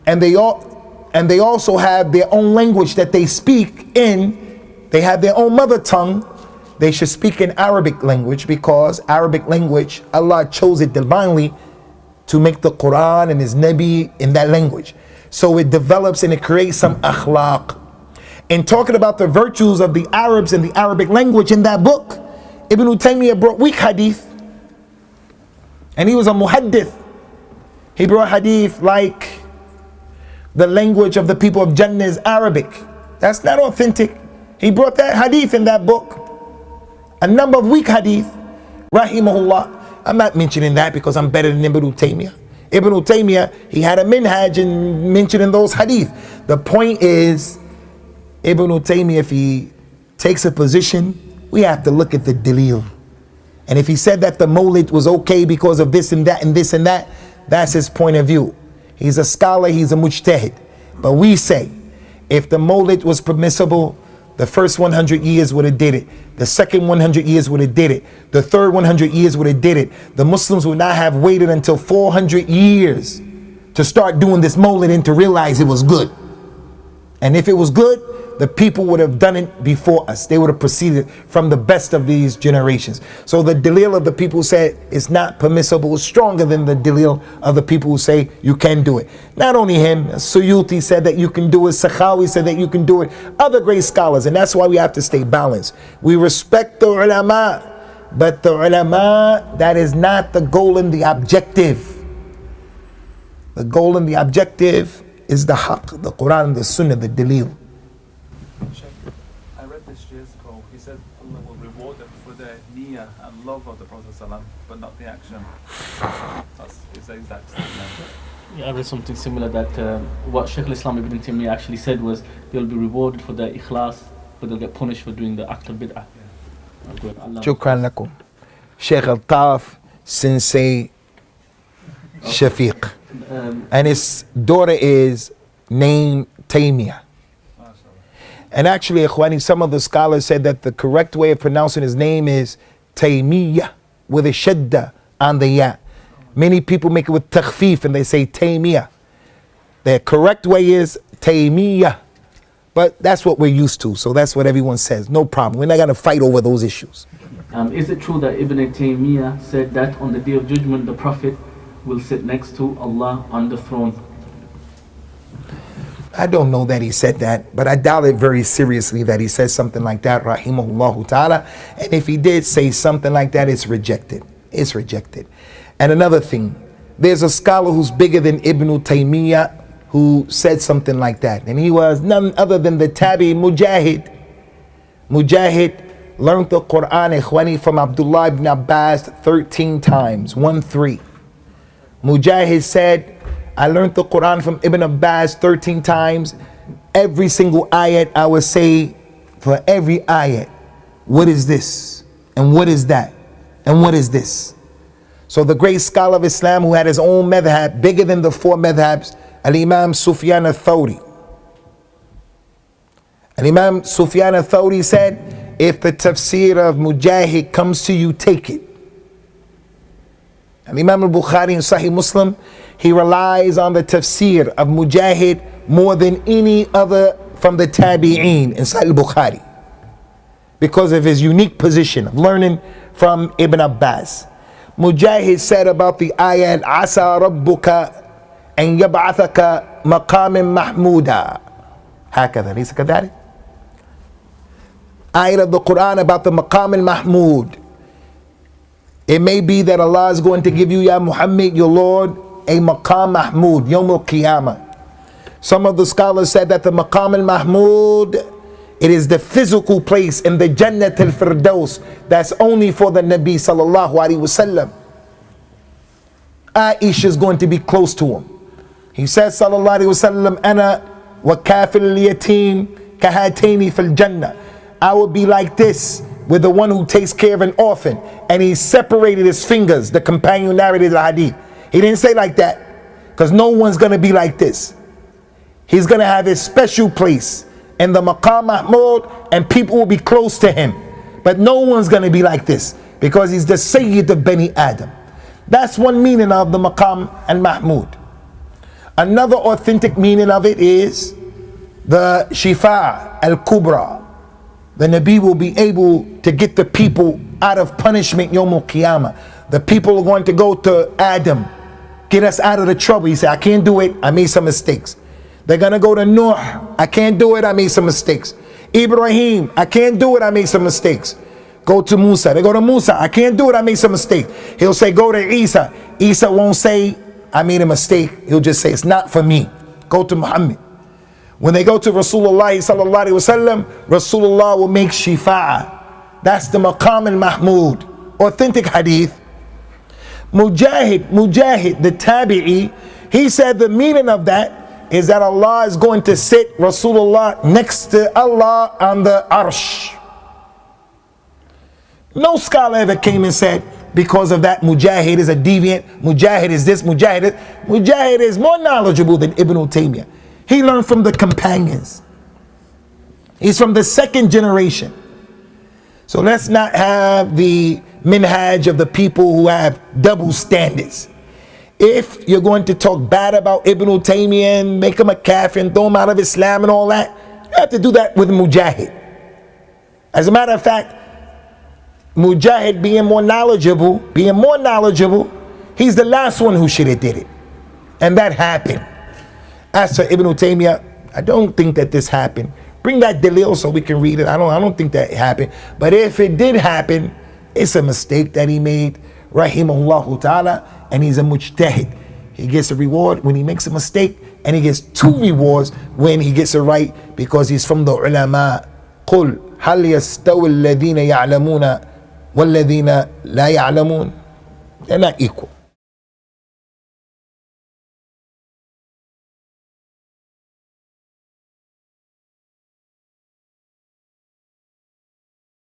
and they also have their own language that they speak in, they have their own mother tongue, they should speak in Arabic language, because Arabic language, Allah chose it divinely to make the Quran and His Nabi in that language. So it develops and it creates some akhlaq. In talking about the virtues of the Arabs and the Arabic language in that book, Ibn Taymiyyah brought weak hadith. And he was a muhaddith. He brought hadith like the language of the people of Jannah is Arabic. That's not authentic. He brought that hadith in that book. A number of weak hadith, rahimahullah. I'm not mentioning that because I'm better than Ibn Taymiyyah. Ibn Taymiyyah, he had a minhaj and mentioning those hadith. The point is, Ibn Taymiyyah, if he takes a position, we have to look at the dalil. And if he said that the Mawlid was okay because of this and that and this and that, that's his point of view. He's a scholar, he's a mujtahid. But we say, if the Mawlid was permissible, the first 100 years would have did it. The second 100 years would have did it. The third 100 years would have did it. The Muslims would not have waited until 400 years to start doing this Mawlid and to realize it was good. And if it was good, the people would have done it before us. They would have proceeded from the best of these generations. So the dalil of the people who said it's not permissible is stronger than the dalil of the people who say you can do it. Not only him, Suyuti said that you can do it, Sakhawi said that you can do it, other great scholars, and that's why we have to stay balanced. We respect the ulama, but the ulama, that is not the goal and the objective. The goal and the objective is the haqq, the Quran, the Sunnah, the dalil. I read this years ago. He said Allah will reward them for their niyyah and love of the Prophet ﷺ, but not the action. That's his exact statement. Yeah, I read something similar that what Shaykh al-Islam Ibn Taymiyyah actually said was they'll be rewarded for their ikhlas, but they'll get punished for doing the act of bid'ah. Shukran lakum. Sheikh Al-Taf, Sensei Shafiq. And his daughter is named Taymiyyah. And actually, Ikhwani, some of the scholars said that the correct way of pronouncing his name is Taymiyyah, with a shadda on the ya. Many people make it with takhfif and they say Taymiyyah. The correct way is Taymiyyah. But that's what we're used to, so that's what everyone says. No problem. We're not going to fight over those issues. Is it true that Ibn Taymiyyah said that on the Day of Judgment, the Prophet will sit next to Allah on the throne? I don't know that he said that, but I doubt it very seriously that he says something like that, rahimahullah ta'ala. And if he did say something like that, it's rejected. It's rejected. And another thing, there's a scholar who's bigger than Ibn Taymiyyah who said something like that. And he was none other than the Tabi Mujahid. Mujahid learned the Quran, ikhwani, from Abdullah ibn Abbas 13 times, 1-3. Mujahid said, I learned the Quran from Ibn Abbas 13 times. Every single ayat, I would say for every ayat, what is this? And what is that? And what is this? So the great scholar of Islam who had his own madhab, bigger than the 4 madhabs, Al-Imam Sufyan al-Thawri. Al-Imam Sufyan al-Thawri said, if the tafsir of Mujahid comes to you, take it. Al-Imam al-Bukhari in Sahih Muslim, he relies on the tafsir of Mujahid more than any other from the Tabi'een in Sahih Bukhari because of his unique position of learning from Ibn Abbas. Mujahid said about the ayat, Asa Rabbuka and Yab'athaka Maqamin Mahmuda. Hakadha, Lisa Kadari. Ayat of the Quran about the Maqam al-Mahmud. It may be that Allah is going to give you, Ya Muhammad, your Lord, a Maqam Mahmud, Yawm al-Qiyamah. Some of the scholars said that the Maqam al-Mahmud, it is the physical place in the Jannat al-Firdaus that's only for the Nabi sallallahu alaihi wasallam. Aisha is going to be close to him. He says sallallahu alaihi wasallam, Ana wa kafil al-yatim kahataini fil Jannah. I will be like this with the one who takes care of an orphan, and he separated his fingers. The companion narrated the hadith. He didn't say like that, because no one's going to be like this. He's going to have his special place in the Maqam Mahmud, and people will be close to him. But no one's going to be like this, because he's the Sayyid of Bani Adam. That's one meaning of the Maqam al-Mahmud. Another authentic meaning of it is the Shifa al-Kubra. The Nabi will be able to get the people out of punishment Yawm al-Qiyamah. The people are going to go to Adam, get us out of the trouble. He said, I can't do it, I made some mistakes. They're going to go to Nuh, I can't do it, I made some mistakes. Ibrahim, I can't do it, I made some mistakes. Go to Musa, they go to Musa, I can't do it, I made some mistakes. He'll say, go to Isa. Isa won't say, I made a mistake. He'll just say, it's not for me. Go to Muhammad. When they go to Rasulullah sallallahu alaihi wasallam, Rasulullah will make shifa'a. That's the Maqam al-Mahmud. Authentic hadith. Mujahid, the Tabi'i, he said the meaning of that is that Allah is going to sit Rasulullah next to Allah on the arsh. No scholar ever came and said, because of that, Mujahid is a deviant, Mujahid is this, Mujahid is more knowledgeable than Ibn Taymiyyah. He learned from the companions. He's from the second generation. So let's not have the minhaj of the people who have double standards. If you're going to talk bad about Ibn Taymiyyah and make him a kafir and throw him out of Islam and all that, you have to do that with Mujahid. As a matter of fact, Mujahid being more knowledgeable, he's the last one who should have did it. And that happened. As for Ibn Taymiyyah, I don't think that this happened. Bring that dalil so we can read it. I don't think that happened. But if it did happen, it's a mistake that he made, rahimahullah ta'ala, and he's a mujtahid. He gets a reward when he makes a mistake, and he gets 2 rewards when he gets it right, because he's from the ulama. قُلْ هَلْ يَسْتَوِ الَّذِينَ يَعْلَمُونَ وَالَّذِينَ لَا يَعْلَمُونَ. They're not equal.